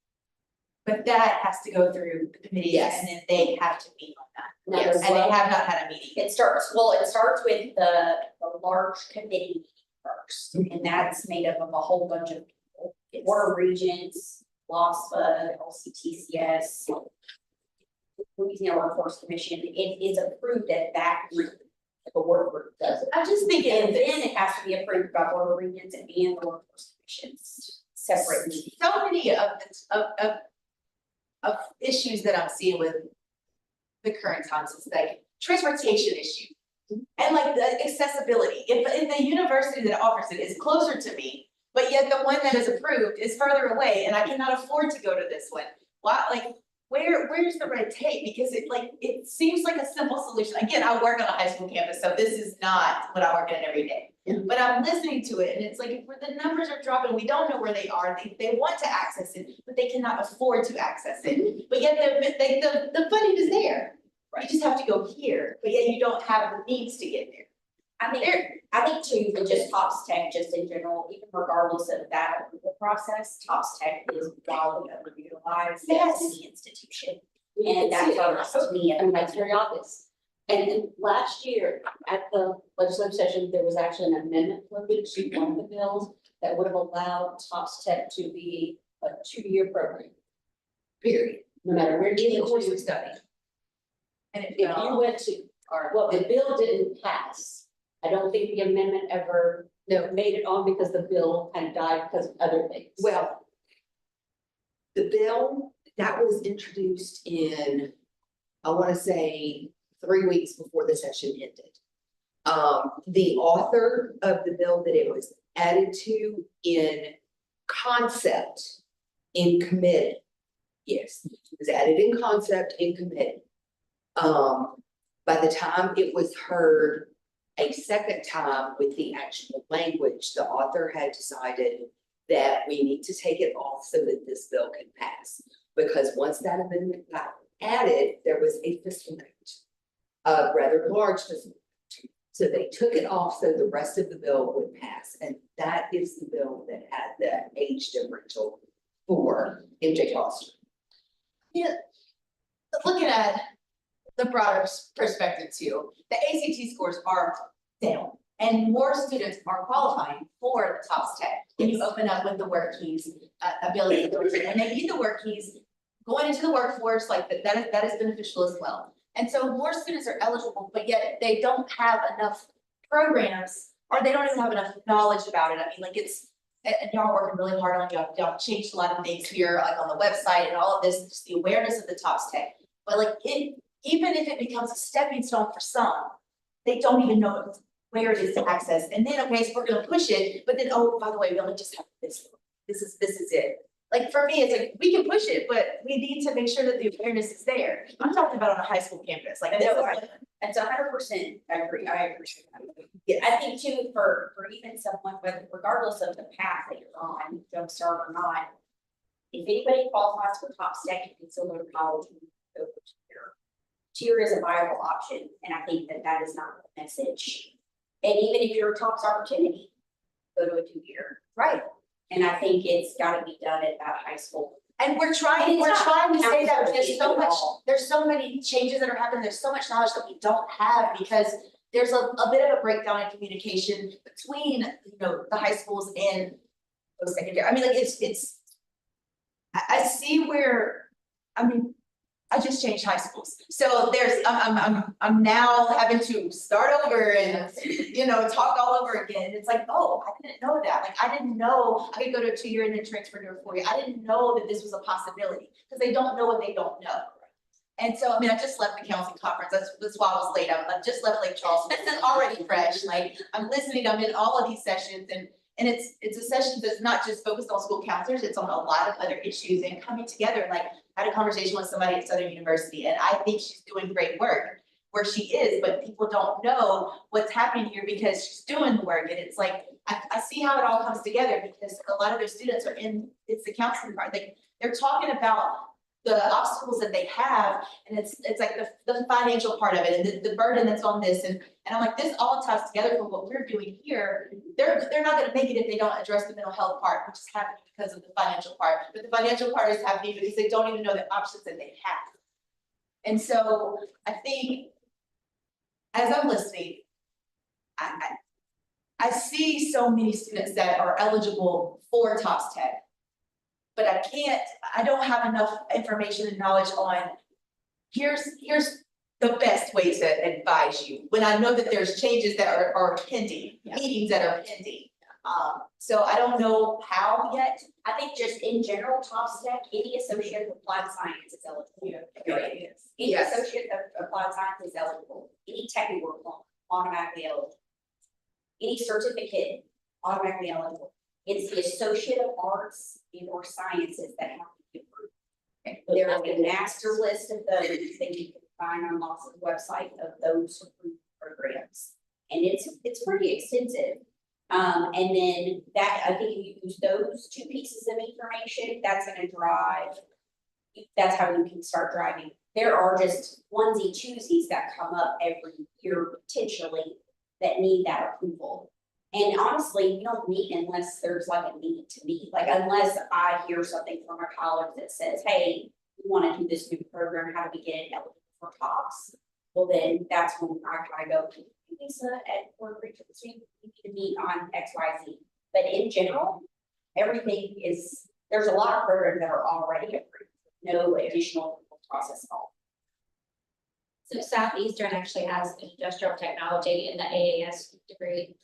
But that has to go through the committee, Yes. and then they have to meet on that. Yes. And they have not had a meeting. It starts with the large committee first, and that's made up of a whole bunch of people. Board of Regents, LOSFA, LCTCS, Louisiana Workforce Commission. It is approved at that group. The work group does it. I'm just thinking, And then it has to be approved by Board of Regents and the Workforce Commissions, separate meetings. so many of issues that I'm seeing with the current times, it's like, transportation issue. And like the accessibility, if the university that offers it is closer to me, but yet the one that is approved is further away and I cannot afford to go to this one. Why, like, where's the red tape? Because it seems like a simple solution. Again, I work on a high school campus, so this is not what I work in every day. But I'm listening to it and it's like, if the numbers are dropping, we don't know where they are, they want to access it, but they cannot afford to access it. But yet the funding is there. You just have to go here, but yet you don't have the means to get there. I think too, for just Tops Tech, just in general, even regardless of that approval process, Tops Tech is wildly underutilized Yes. as the institution. And that hurts me And that's very obvious. And last year, at the legislative session, there was actually an amendment floated to one of the bills that would have allowed Tops Tech to be a 2-year program. Period. No matter where you Any went course to. of study. And it If you went to, well, the bill didn't pass. I don't think the amendment ever made it on because the bill kind of died because of other things. Well, the bill that was introduced in, I want to say, 3 weeks before the session ended. The author of the bill that it was added to in concept in committee. Yes, it was added in concept in committee. By the time it was heard a second time with the actual language, the author had decided that we need to take it off so that this bill can pass. Because once that amendment got added, there was a fiscal note, a rather large fiscal note. So they took it off so the rest of the bill would pass. And that is the bill that had the age differential for MJ Foster. Yeah, looking at the broader perspective too, the ACT scores are down and more students are qualifying for the Tops Tech. When you open up with the work keys ability, when they need the work keys, going into the workforce, like that is beneficial as well. And so more students are eligible, but yet they don't have enough programs or they don't even have enough knowledge about it. I mean, like and y'all are working really hard on y'all changed a lot of things here, like on the website and all of this, just the awareness of the Tops Tech. But like even if it becomes a stepping stone for some, they don't even know where it is to access. And then, okay, so we're gonna push it, but then, oh, by the way, we only just have this. This is it. Like for me, it's like, we can push it, but we need to make sure that the awareness is there. I'm talking about on a high school campus, like. It's 100% agree. I agree. Yes. I think too, for even someone, whether regardless of the path that you're on, Jumpstart or not, if anybody qualifies for Tops Tech, you can still go to college and go to tier. Tier is a viable option, and I think that is not the message. And even if you're a Tops opportunity, go to a 2-year. Right. And I think it's got to be done at that high school. And we're trying to say that there's so many changes that are happening, there's so much knowledge that we don't have because there's a bit of a breakdown in communication between, the high schools and the secondary. I mean, like I see where, I just changed high schools. So I'm now having to start over and, talk all over again. It's like, oh, I didn't know that. Like, I didn't know I could go to a 2-year and then transfer to a 4-year. I didn't know that this was a possibility because they don't know what they don't know. And so, I just left the counseling conference. That's why I was late. I just left Lake Charles. This is already fresh. Like, I'm listening. I'm in all of these sessions and it's a session that's not just focused on school counselors. It's on a lot of other issues and coming together. Like, I had a conversation with somebody at Southern University and I think she's doing great work where she is, but people don't know what's happening here because she's doing the work. And it's like, I see how it all comes together because a lot of their students are it's the counseling part. They're talking about the obstacles that they have and it's like the financial part of it and the burden that's on this and I'm like, this all ties together for what we're doing here. They're not gonna make it if they don't address the mental health part, which is happening because of the financial part, but the financial part is happening because they don't even know the options that they have. And so I think as I'm listening, I see so many students that are eligible for Tops Tech. But I don't have enough information and knowledge on, here's the best way to advise you, when I know that there's changes that are pending, meetings that are pending. So I don't know how yet. I think just in general, Tops Tech, any associate of applied science is eligible. Yeah. Any associate of applied science is eligible. any technical diploma, automatically eligible. Any certificate, automatically eligible. It's the Associate of Arts and or Sciences that have to be approved. There is a master list of those that you can find on LOSFA's website of those approved programs. And it's pretty extensive. And then that, I think you use those two pieces of information, that's gonna drive, that's how you can start driving. There are just onesie twosies that come up every year potentially that need that approval. And honestly, you don't meet unless there's like a need to meet, like unless I hear something from a college that says, hey, we wanna do this new program, how do we get it eligible for talks? Well, then that's when I go, Lisa at Fort Richard, we need to meet on X, Y, Z. But in general, everything is, there's a lot of programs that are already approved, no additional process at all. So Southeastern actually has industrial technology in the AAS degree.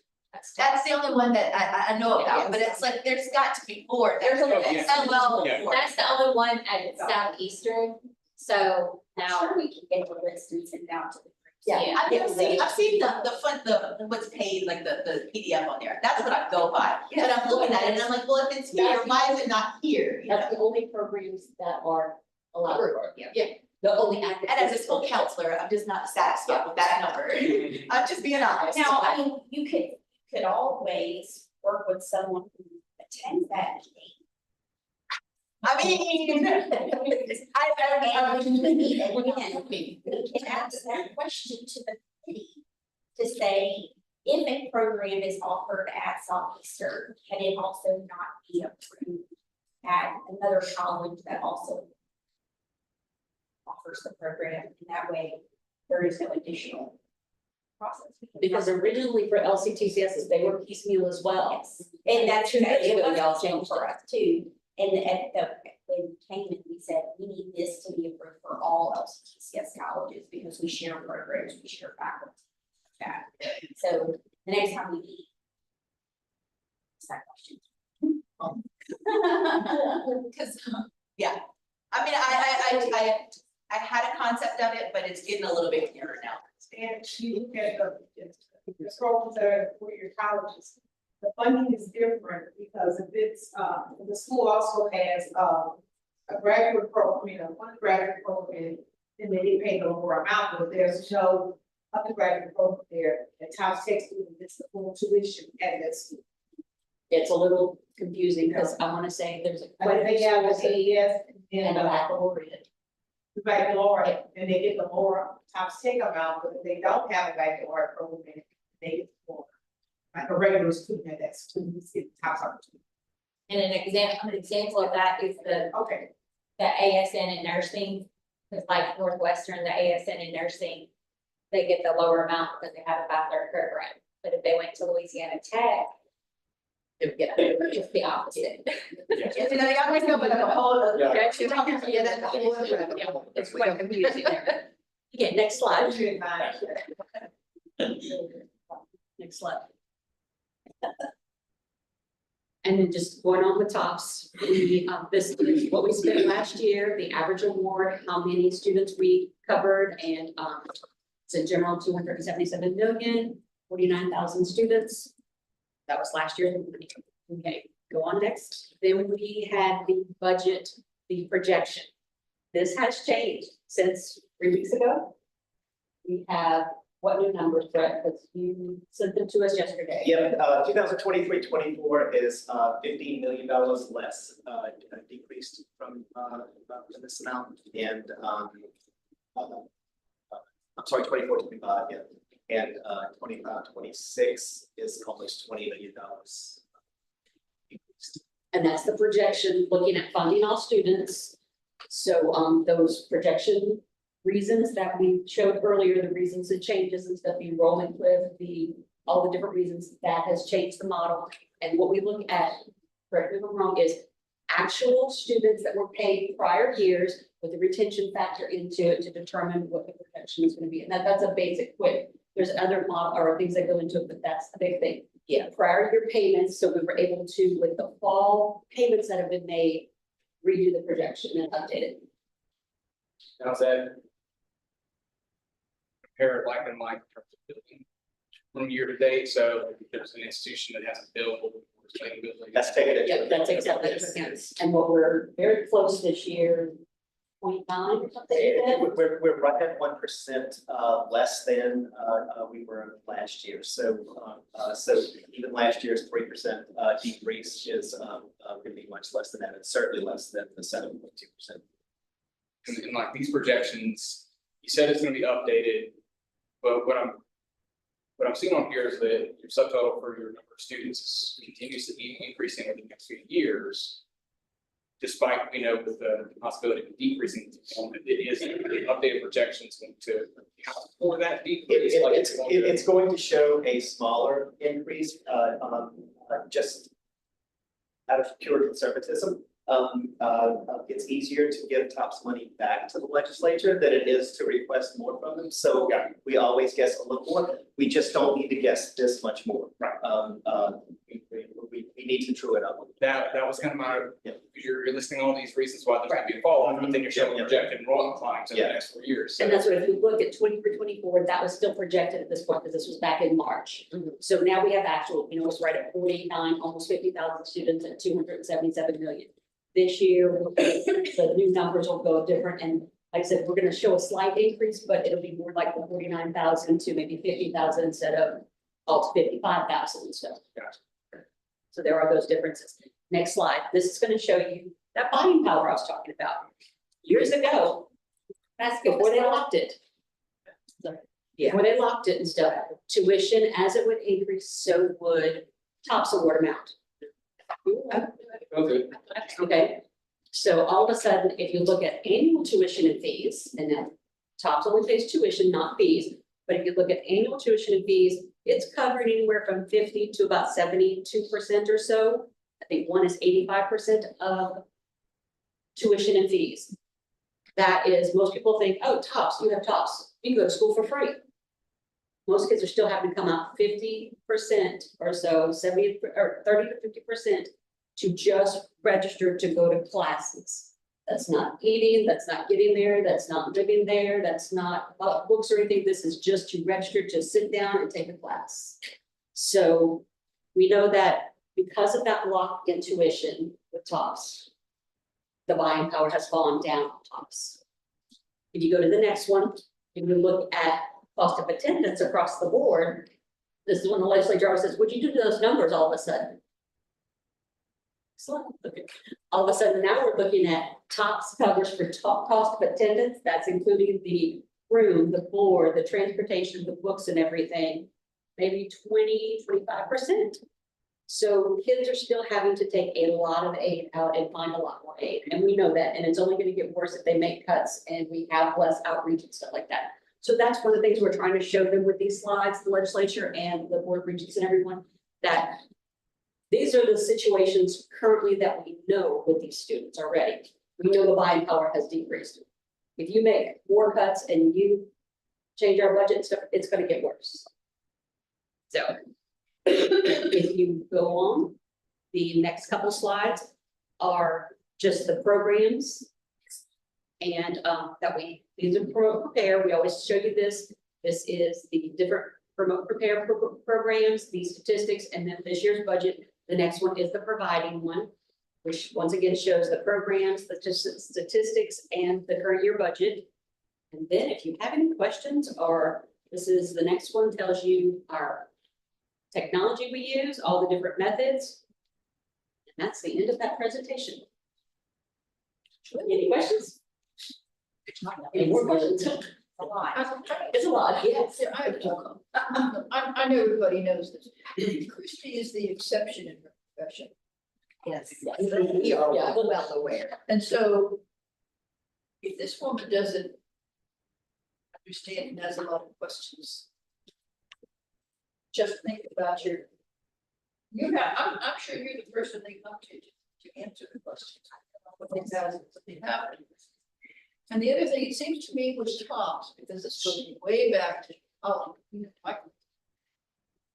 That's the only one that I know about, but it's like, there's got to be more. There's a Yeah. Yeah. That's the only one at Southeastern. So Now now, we can get the list and send it out to the groups. yeah. I've seen the what's paid, like the PDF on there. That's what I go by. But I'm looking at it and I'm like, well, if it's here, why is it not here? You That's know? the only programs that are allowed. Yeah. The only active. And as a school counselor, I'm just not satisfied with that number. I'm just being honest. Now, I mean, you could always work with someone who attends that meeting. I mean, We can ask that question to the committee to say, if a program is offered at Southeastern, can it also not be approved at another college that also offers the program? And that way, there is no additional process. Because originally for LCTCSs, they were piecemeal as well. Yes, and that's, Two years it ago, was y'all also changed for it. us too. And when we came in, we said, we need this to be approved for all LCTCS colleges because we share programs, we share faculty. That, so the next time we meet. Ask that question. because, yeah, I mean, I had a concept of it, but it's getting a little bit clearer now. And you look at the programs that are for your colleges, the funding is different because if it's, the school also has, a graduate program, one graduate program, and then they pay the lower amount, but there's no undergraduate program there, and Towns Tech student gets the full tuition at that school. It's a little confusing because I want to say there's a I quite a think few I would schools say yes, and a baccalaureate. the baccalaureate, and they get the lower Towns Tech amount, but if they don't have a baccalaureate program, they get the lower. Like a regular student at that school, it's the top opportunity. And an example of that is Okay. the ASN in nursing. Cause like Northwestern, the ASN in nursing, they get the lower amount because they have a baccalaureate program. But if they went to Louisiana Tech, it would get just the opposite. Yes, you know, they always open up a whole. Yeah. Yeah, that's a whole. It's quite confusing there. Okay, next slide. Next slide. And then just going on with tops, this is what we spent last year, the average award, how many students we covered, and it's in general 277 million, 49,000 students. That was last year. Okay, go on next. Then we had the budget, the projection. This has changed since 3 weeks ago. We have what new numbers, Brett, because you sent them to us yesterday. Yeah, 2023-24 is $15 million less, decreased from this amount, and I'm sorry, 24-25, yeah, and 25-26 is almost $20 million decreased. And that's the projection, looking at funding all students. So those projection reasons that we showed earlier, the reasons it changes and stuff, the enrollment cliff, all the different reasons that has changed the model. And what we look at, correct me if I'm wrong, is actual students that were paid prior years with the retention factor into it to determine what the projection is going to be. And that's a basic quick. There's other model or things that go into it, but that's a big thing. Yeah, prior year payments. So we were able to, with the fall payments that have been made, redo the projection and update it. Now, Zed, compare it like and like in terms of building from year to date, so like, if there's an institution that has a build. That's taken into Yeah, that's exactly what it is. And what we're very close this year, 0.9 or something like that. We're right at 1% less than we were last year. So even last year's 3% decrease is going to be much less than that. It's certainly less than the 7.2%. And like these projections, you said it's gonna be updated, but what I'm seeing on here is that your subtotal for your number of students is continues to be increasing over the next few years. Despite, we know, with the possibility of decreasing, it is the updated projections going to account for that decrease. It's going to show a smaller increase, just out of pure conservatism. It's easier to give TOPS money back to the legislature than it is to request more from them. So we always guess a little more. We just don't need to guess this much more. Right. We need to true it up. That was kind of my, you're listing all these reasons why there's gonna be a fall off, but then you're showing projected enrollment climbs in the next 4 years. So. And that's what, if you look at 24, that was still projected at this point, because this was back in March. So now we have actual, it's right at 49, almost 50,000 students at 277 million. This year, the new numbers will go different, and like I said, we're gonna show a slight increase, but it'll be more like the 49,000 to maybe 50,000 instead of all to 55,000 and stuff. Gotcha. So there are those differences. Next slide. This is going to show you that buying power I was talking about. Years ago, that's before they locked it. Before they locked it and stuff, tuition, as it would increase, so would TOPS award amount. Okay. Okay, so all of a sudden, if you look at annual tuition and fees, and now TOPS only pays tuition, not fees, but if you look at annual tuition and fees, it's covering anywhere from 50 to about 72% or so. I think one is 85% of tuition and fees. That is, most people think, oh, TOPS, you have TOPS, you can go to school for free. Most kids are still having to come out 50% or so, 70 or 30 to 50% to just register to go to classes. That's not eating, that's not getting there, that's not living there, that's not books or anything. This is just to register to sit down and take a class. So we know that because of that lock-in tuition with TOPS, the buying power has gone down on TOPS. If you go to the next one, and you look at cost of attendance across the board, this is when the legislature always says, what'd you do to those numbers all of a sudden? Okay. All of a sudden, now we're looking at TOPS coverage for top cost of attendance. That's including the room, the board, the transportation, the books and everything, maybe 20–25%. So kids are still having to take a lot of aid out and find a lot more aid. And we know that, and it's only going to get worse if they make cuts and we have less outreach and stuff like that. So that's one of the things we're trying to show them with these slides, the legislature and the board of regents and everyone, that these are the situations currently that we know with these students already. We know the buying power has decreased. If you make more cuts and you change our budget and stuff, it's going to get worse. So if you go on, the next couple slides are just the programs. And these are prepare. We always show you this. This is the different promote prepare programs, these statistics, and then this year's budget. The next one is the providing one, which once again shows the programs, the statistics, and the current year budget. And then if you have any questions, or this is the next one, tells you our technology we use, all the different methods. And that's the end of that presentation. Any questions? Any more questions? A lot. It's a lot, yes. Yeah, I know everybody knows this. Christie is the exception in her profession. Yes, we are Yeah. well aware. And so if this woman doesn't understand and has a lot of questions, just think about I'm sure you're the person they come to answer the questions. What they happen. And the other thing, it seems to me, was TOPS, because it's going way back to,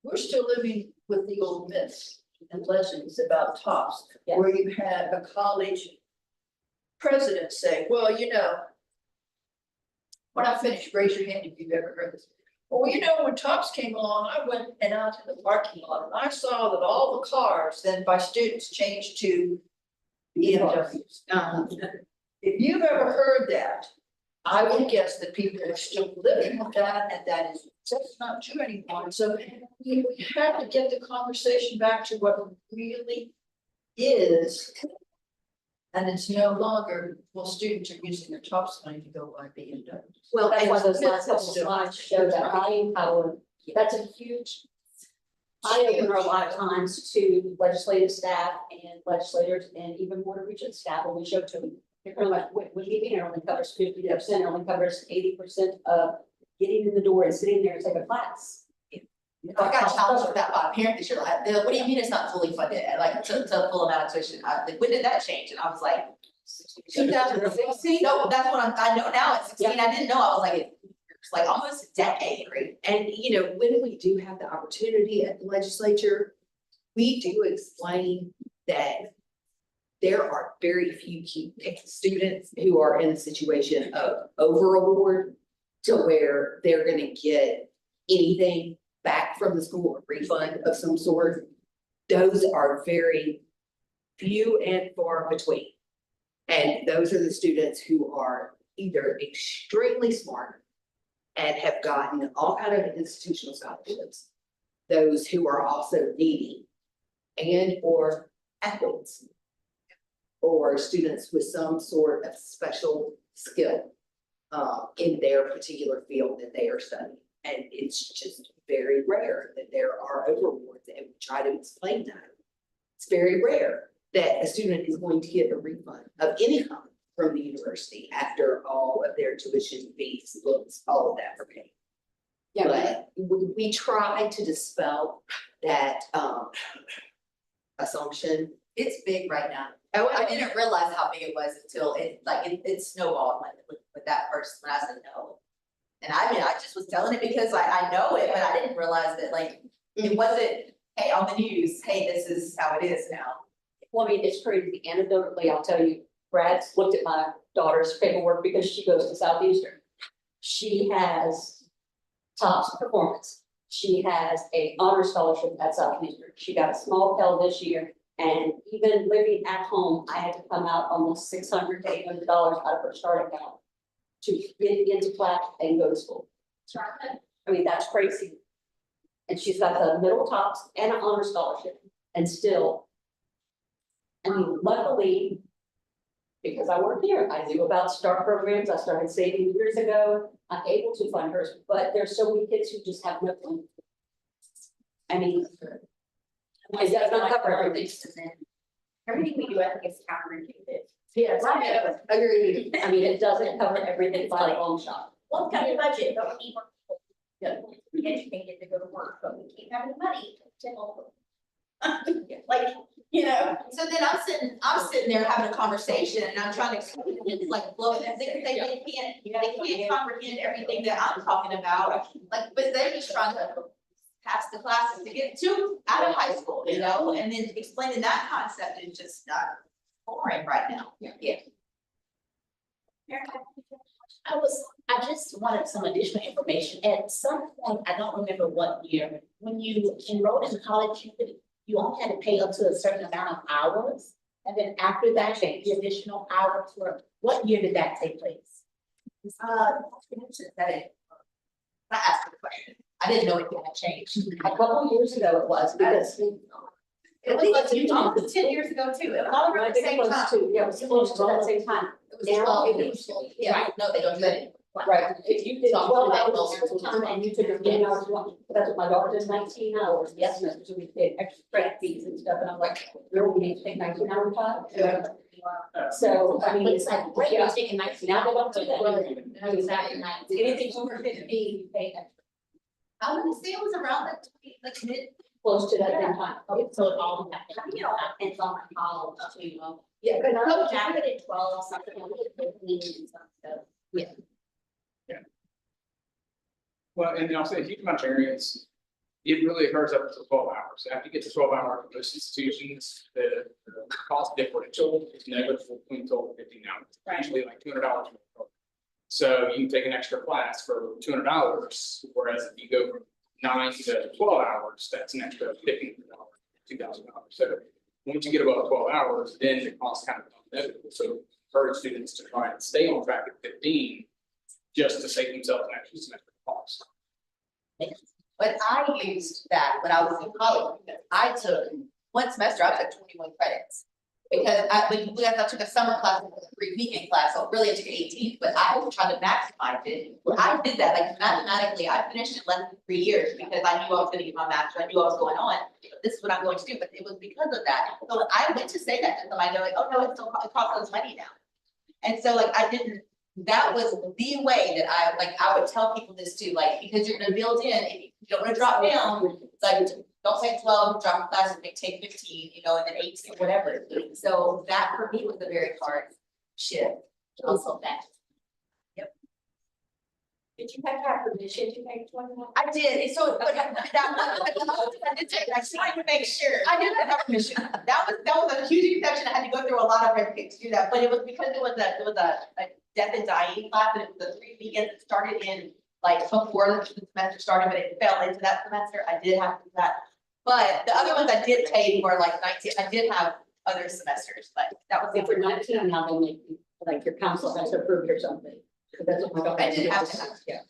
we're still living with the old myths and legends about TOPS, Yes. where you had a college president say, well, When I finish, raise your hand if you've ever heard this. Well, you know, when Tops came along, I went and out to the parking lot and I saw that all the cars then by students changed to BMWs. If you've ever heard that, I would guess that people are still living with that, and that is just not true anymore. So we have to get the conversation back to what it really is. And it's no longer, well, students are using their Tops money to go buy BMWs. Well, that's why those last couple Still. slides show that buying power, that's a huge eye opener a lot of times to legislative staff and legislators and even board of regent staff when we show to them. They're pretty much, when leaving, it only covers 50%, it only covers 80% of getting in the door and sitting there and take a class. I got challenged with that by a parent this year, like, "Bill, what do you mean it's not fully funded, and like, to full amount of tuition, like, when did that change?" And I was like, 2016? No, that's what I know now, at 16, I didn't know, I was like, it's like almost a decade, right? And, you know, when we do have the opportunity at the legislature, we do explain that there are very few key students who are in a situation of over award to where they're gonna get anything back from the school, a refund of some sort. Those are very few and far between. And those are the students who are either extremely smart and have gotten all kind of institutional scholarships. Those who are also needy and or athletes. Or students with some sort of special skill in their particular field that they are studying. And it's just very rare that there are overwards, and we try to explain that. It's very rare that a student is going to get a refund of any kind from the university after all of their tuition, fees, books, all of that are paid. Yeah. But we try to dispel that assumption. It's big right now. Oh, I didn't realize how big it was until it snowballed with that first, when I said no. And I mean, I just was telling it because I know it, but I didn't realize that like, it wasn't, hey, on the news, hey, this is how it is now. Well, I mean, it's crazy. Anecdotally, I'll tell you, Brad's looked at my daughter's paperwork because she goes to Southeastern. She has Tops performance. She has an honor scholarship at Southeastern. She got a small Pell this year. And even living at home, I had to come out almost $600 to $800 out of her start account to get into class and go to school. I mean, that's crazy. And she's got the middle Tops and an honor scholarship, and still, I mean, luckily, because I work here, I knew about START programs. I started saving years ago. I'm able to fund hers, but there's so many kids who just have no clue. I mean, it does not cover everything. Everything we do, I think, is counterintuitive. Yes, agreed. I mean, it doesn't cover everything by a long shot. Well, cut your budget, but we need more people. Be educated to go to work, but we keep having money to help. Like, you know. So then I'm sitting there having a conversation and I'm trying to explain it, like blow it, they can't comprehend everything that I'm talking about. Like, but they're just trying to pass the classes to get out of high school, you know, and then explaining that concept is just not boring right now. Yeah. I just wanted some additional information. At some point, I don't remember what year, when you enrolled in college, you only had to pay up to a certain amount of hours. And then after that, the additional hours were, what year did that take place? I asked the question. I didn't know it had changed. A couple of years ago it was, because It was like almost 10 years ago too. It was all around the same time. yeah, it was close to that same time. It was Now 12 it years. is, Yeah, no, they don't do that anymore. right, if you did So 12 I'm hours full time and you took a few hours, that's what my daughter does, 19 hours. Yes, semester, so we paid extra credit fees and stuff, and I'm like, really, we need to take 19 hours time? So, I mean, It's like, great, you're taking 19 now they hours. don't do that. No, exactly 19. Anything over 15, you pay extra, I wouldn't say it was around that, like mid. close to that same time. Okay, so it all, you know, depends on the college, you know. Yeah, but So now, Jack at 12, something like 15 and stuff, so. Well, and then I'll say a huge amount of variance, it really occurs up to 12 hours. After you get to 12 hours, most institutions, the cost differential is negligible between 12 and 15 hours. Right. Usually like $200 more. So you can take an extra class for $200, whereas if you go from 9 to 12 hours, that's an extra $1,500, $2,000. So once you get above 12 hours, then the cost kind of becomes inevitable. So encourage students to try and stay on track at 15, just to save themselves an extra semester cost. But I used that when I was in college, because I took, one semester, I took 21 credits. Because I took a summer class and a 3 weekend class, so really it took 18, but I was trying to maximize it. I did that, like mathematically, I finished in less than 3 years because I knew I was gonna get my master's, I knew I was going on. This is what I'm going to do, but it was because of that. So when I went to say that to them, I know like, oh no, it costs us money now. And so like, that was the way that I would tell people this too, like, because you're gonna build in, if you don't wanna drop down, it's like, don't take 12, drop a class, and take 15, and then 18, whatever. So that for me was a very hard shift. Also that. Yep. Did you have to have permission to take 21? I did, so, but that one, I did take, I just wanted to make sure. I did have permission. That was a huge exception. I had to go through a lot of red tape to do that, but it was because it was a death and dying class, and it was a 3 weekends that started in like before the semester started, but it fell into that semester. I did have to do that. But the other ones I did take were like 19, I did have other semesters, but that was. If you're 19, now they'll make you, like your council has approved or something. Because that's what my daughter I did have to did. have, yeah.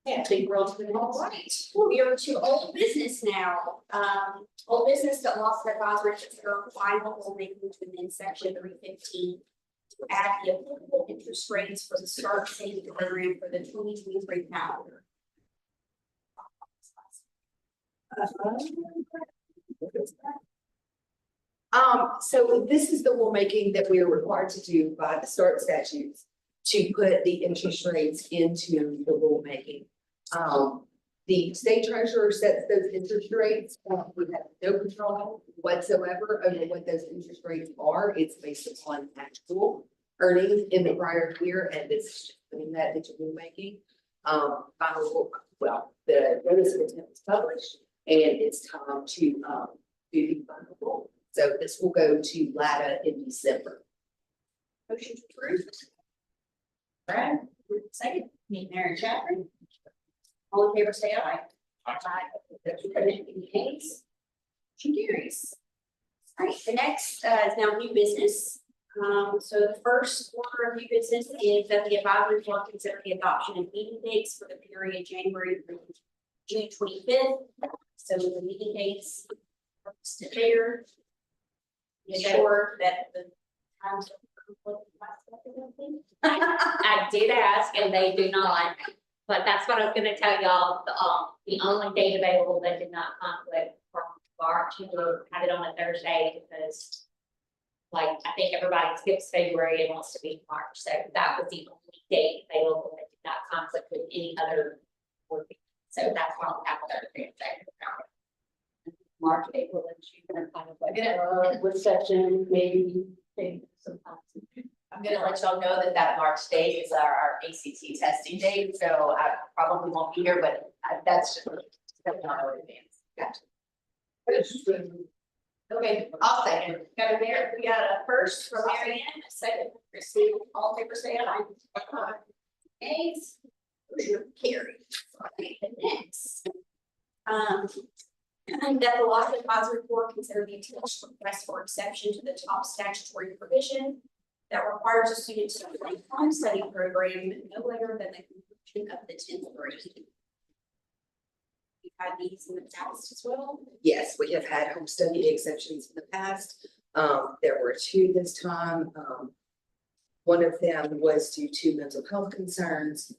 Yeah, big world. All right, we are to old business now. Old business that LOSFA advisory consider final rulemaking to amend section 315. To add the applicable interest rates for the start savings program for the 2023 calendar. So this is the rulemaking that we are required to do by the start statutes to put the interest rates into the rulemaking. The state treasurer sets those interest rates. We have no control whatsoever over what those interest rates are. It's based upon actual earnings in the prior year, and it's just putting that into rulemaking. The notice of intent is published, and it's time to do the final rule. So this will go to LATA in December. Motion to approve. Brad, second, Mary Chapman. All in favor, say aye. Aye. Any nays? Motion carries. All right, the next is now new business. So the first order of new business is that the advisory board consider the adoption of meeting dates for the period January through June 25th. So the meeting dates are listed there. Ensure that the times of conflict. I did ask and they do not, but that's what I was gonna tell y'all, the only date available that did not conflict for March, we had it on a Thursday because like, I think everybody skips February and wants to be March, so that was the only date available that did not conflict with any other board meeting. So that's why we have Thursday. March, April, and June, kind of like, with session, maybe, sometimes. I'm gonna let y'all know that March date is our ACT testing date, so I probably won't be here, but that's just something I know in advance. Gotcha. Okay, I'll second. Got a first from Mary Ann, a second from Christine. All in favor, say aye. Aye. Nays? Motion carried. Okay, the next. And that the LOSFA advisory board consider the attached request for exception to the top statutory provision that requires a student to complete a home study program no later than the conclusion of the 10th grade. We've had these in the past as well. Yes, we have had home study exceptions in the past. There were 2 this time. One of them was due to mental health concerns.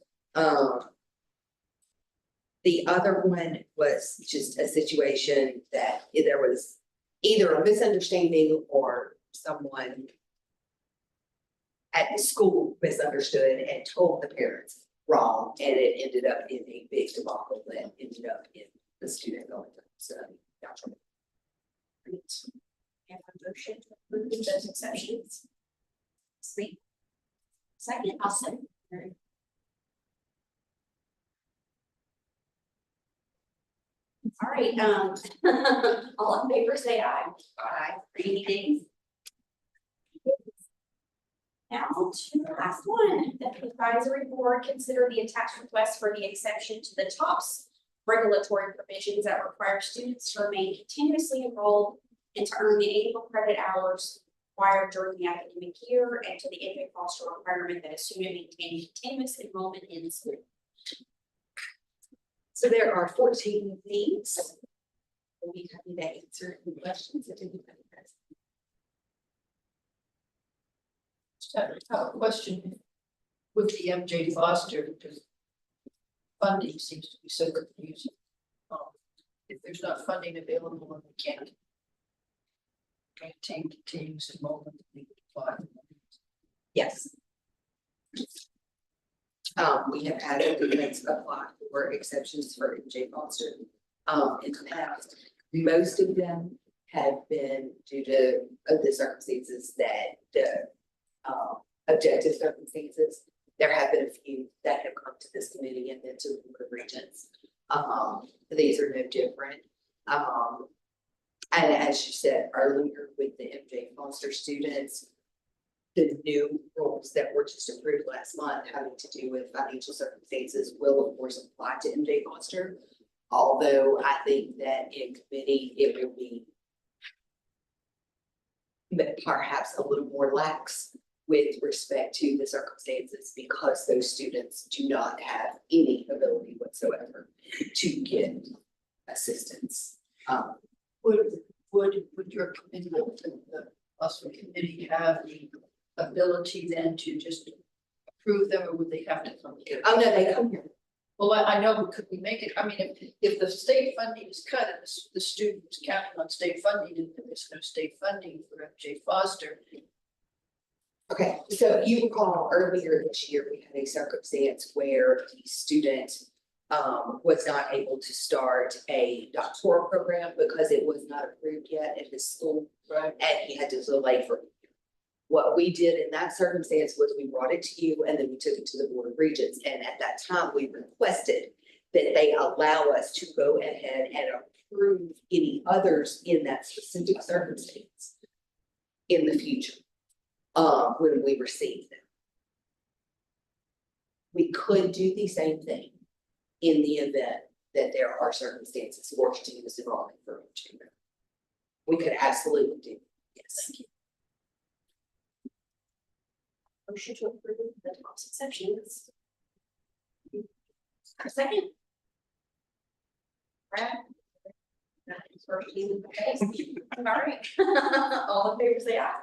The other one was just a situation that there was either a misunderstanding or someone at the school misunderstood and told the parents wrong, and it ended up in a big debacle that ended up in the student going to study. And a motion to approve those exceptions. Sweet. Second, I'll second. All right, all in favor, say aye. Aye. Any nays? Now to the last one, the advisory board consider the attached request for the exception to the TOPS regulatory provisions that require students to remain continuously enrolled and to earn the annual credit hours required during the academic year, and to the MJ Foster requirement that a student maintain continuous enrollment in school. So there are 14 needs. We'll be happy to answer any questions that anybody has. Just have a question with the MJ Foster, because funding seems to be so confusing. If there's not funding available, then we can't maintain continuous enrollment. We apply. Yes. We have had students apply for exceptions for MJ Foster. In the past, most of them have been due to the circumstances that the objective circumstances. There have been a few that have come to this committee and then to the regents. These are no different. And as you said earlier with the MJ Foster students, the new rules that were just approved last month having to do with financial circumstances will of course apply to MJ Foster. Although I think that in committee, it will be perhaps a little more lax with respect to the circumstances because those students do not have any ability whatsoever to get assistance. Would your committee, the LOSFA committee have the ability then to just approve them, or would they have to come here? Oh, no, they come here. Well, I know, but could we make it, I mean, if the state funding is cut and the student is counting on state funding and there's no state funding for MJ Foster. Okay, so you recall earlier this year, we had a circumstance where the student was not able to start a doctoral program because it was not approved yet at his school. Right. And he had to delay for. What we did in that circumstance was we brought it to you and then we took it to the Board of Regents. And at that time, we requested that they allow us to go ahead and approve any others in that specific circumstance in the future, when we receive them. We could do the same thing in the event that there are circumstances for continuous enrollment for each year. We could absolutely do, yes. Motion to approve the TOPS exceptions. A second. Brad? That is first in the case. All right. All in favor, say aye.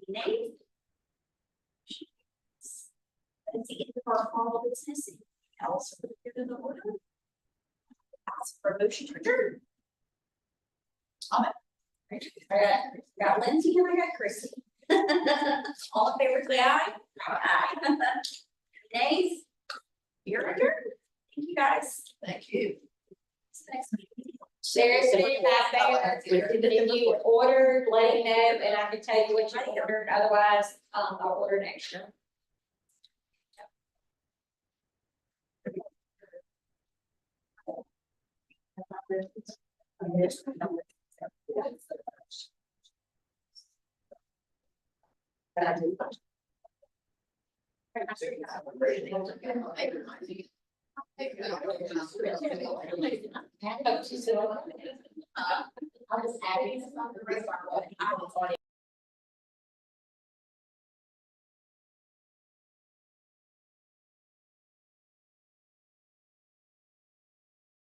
Any nays? That's the end of our formal business. Else for the good of the order. Ask for a motion to adjourn. Comment. I got Lindsay and I got Chrissy. All in favor, say aye. Aye. Nays? You're adjourned. Thank you, guys. Thank you. Next meeting. There's been back there, if you ordered, let me know, and I can tell you what you ordered, otherwise, I'll order an extra. I was adding some.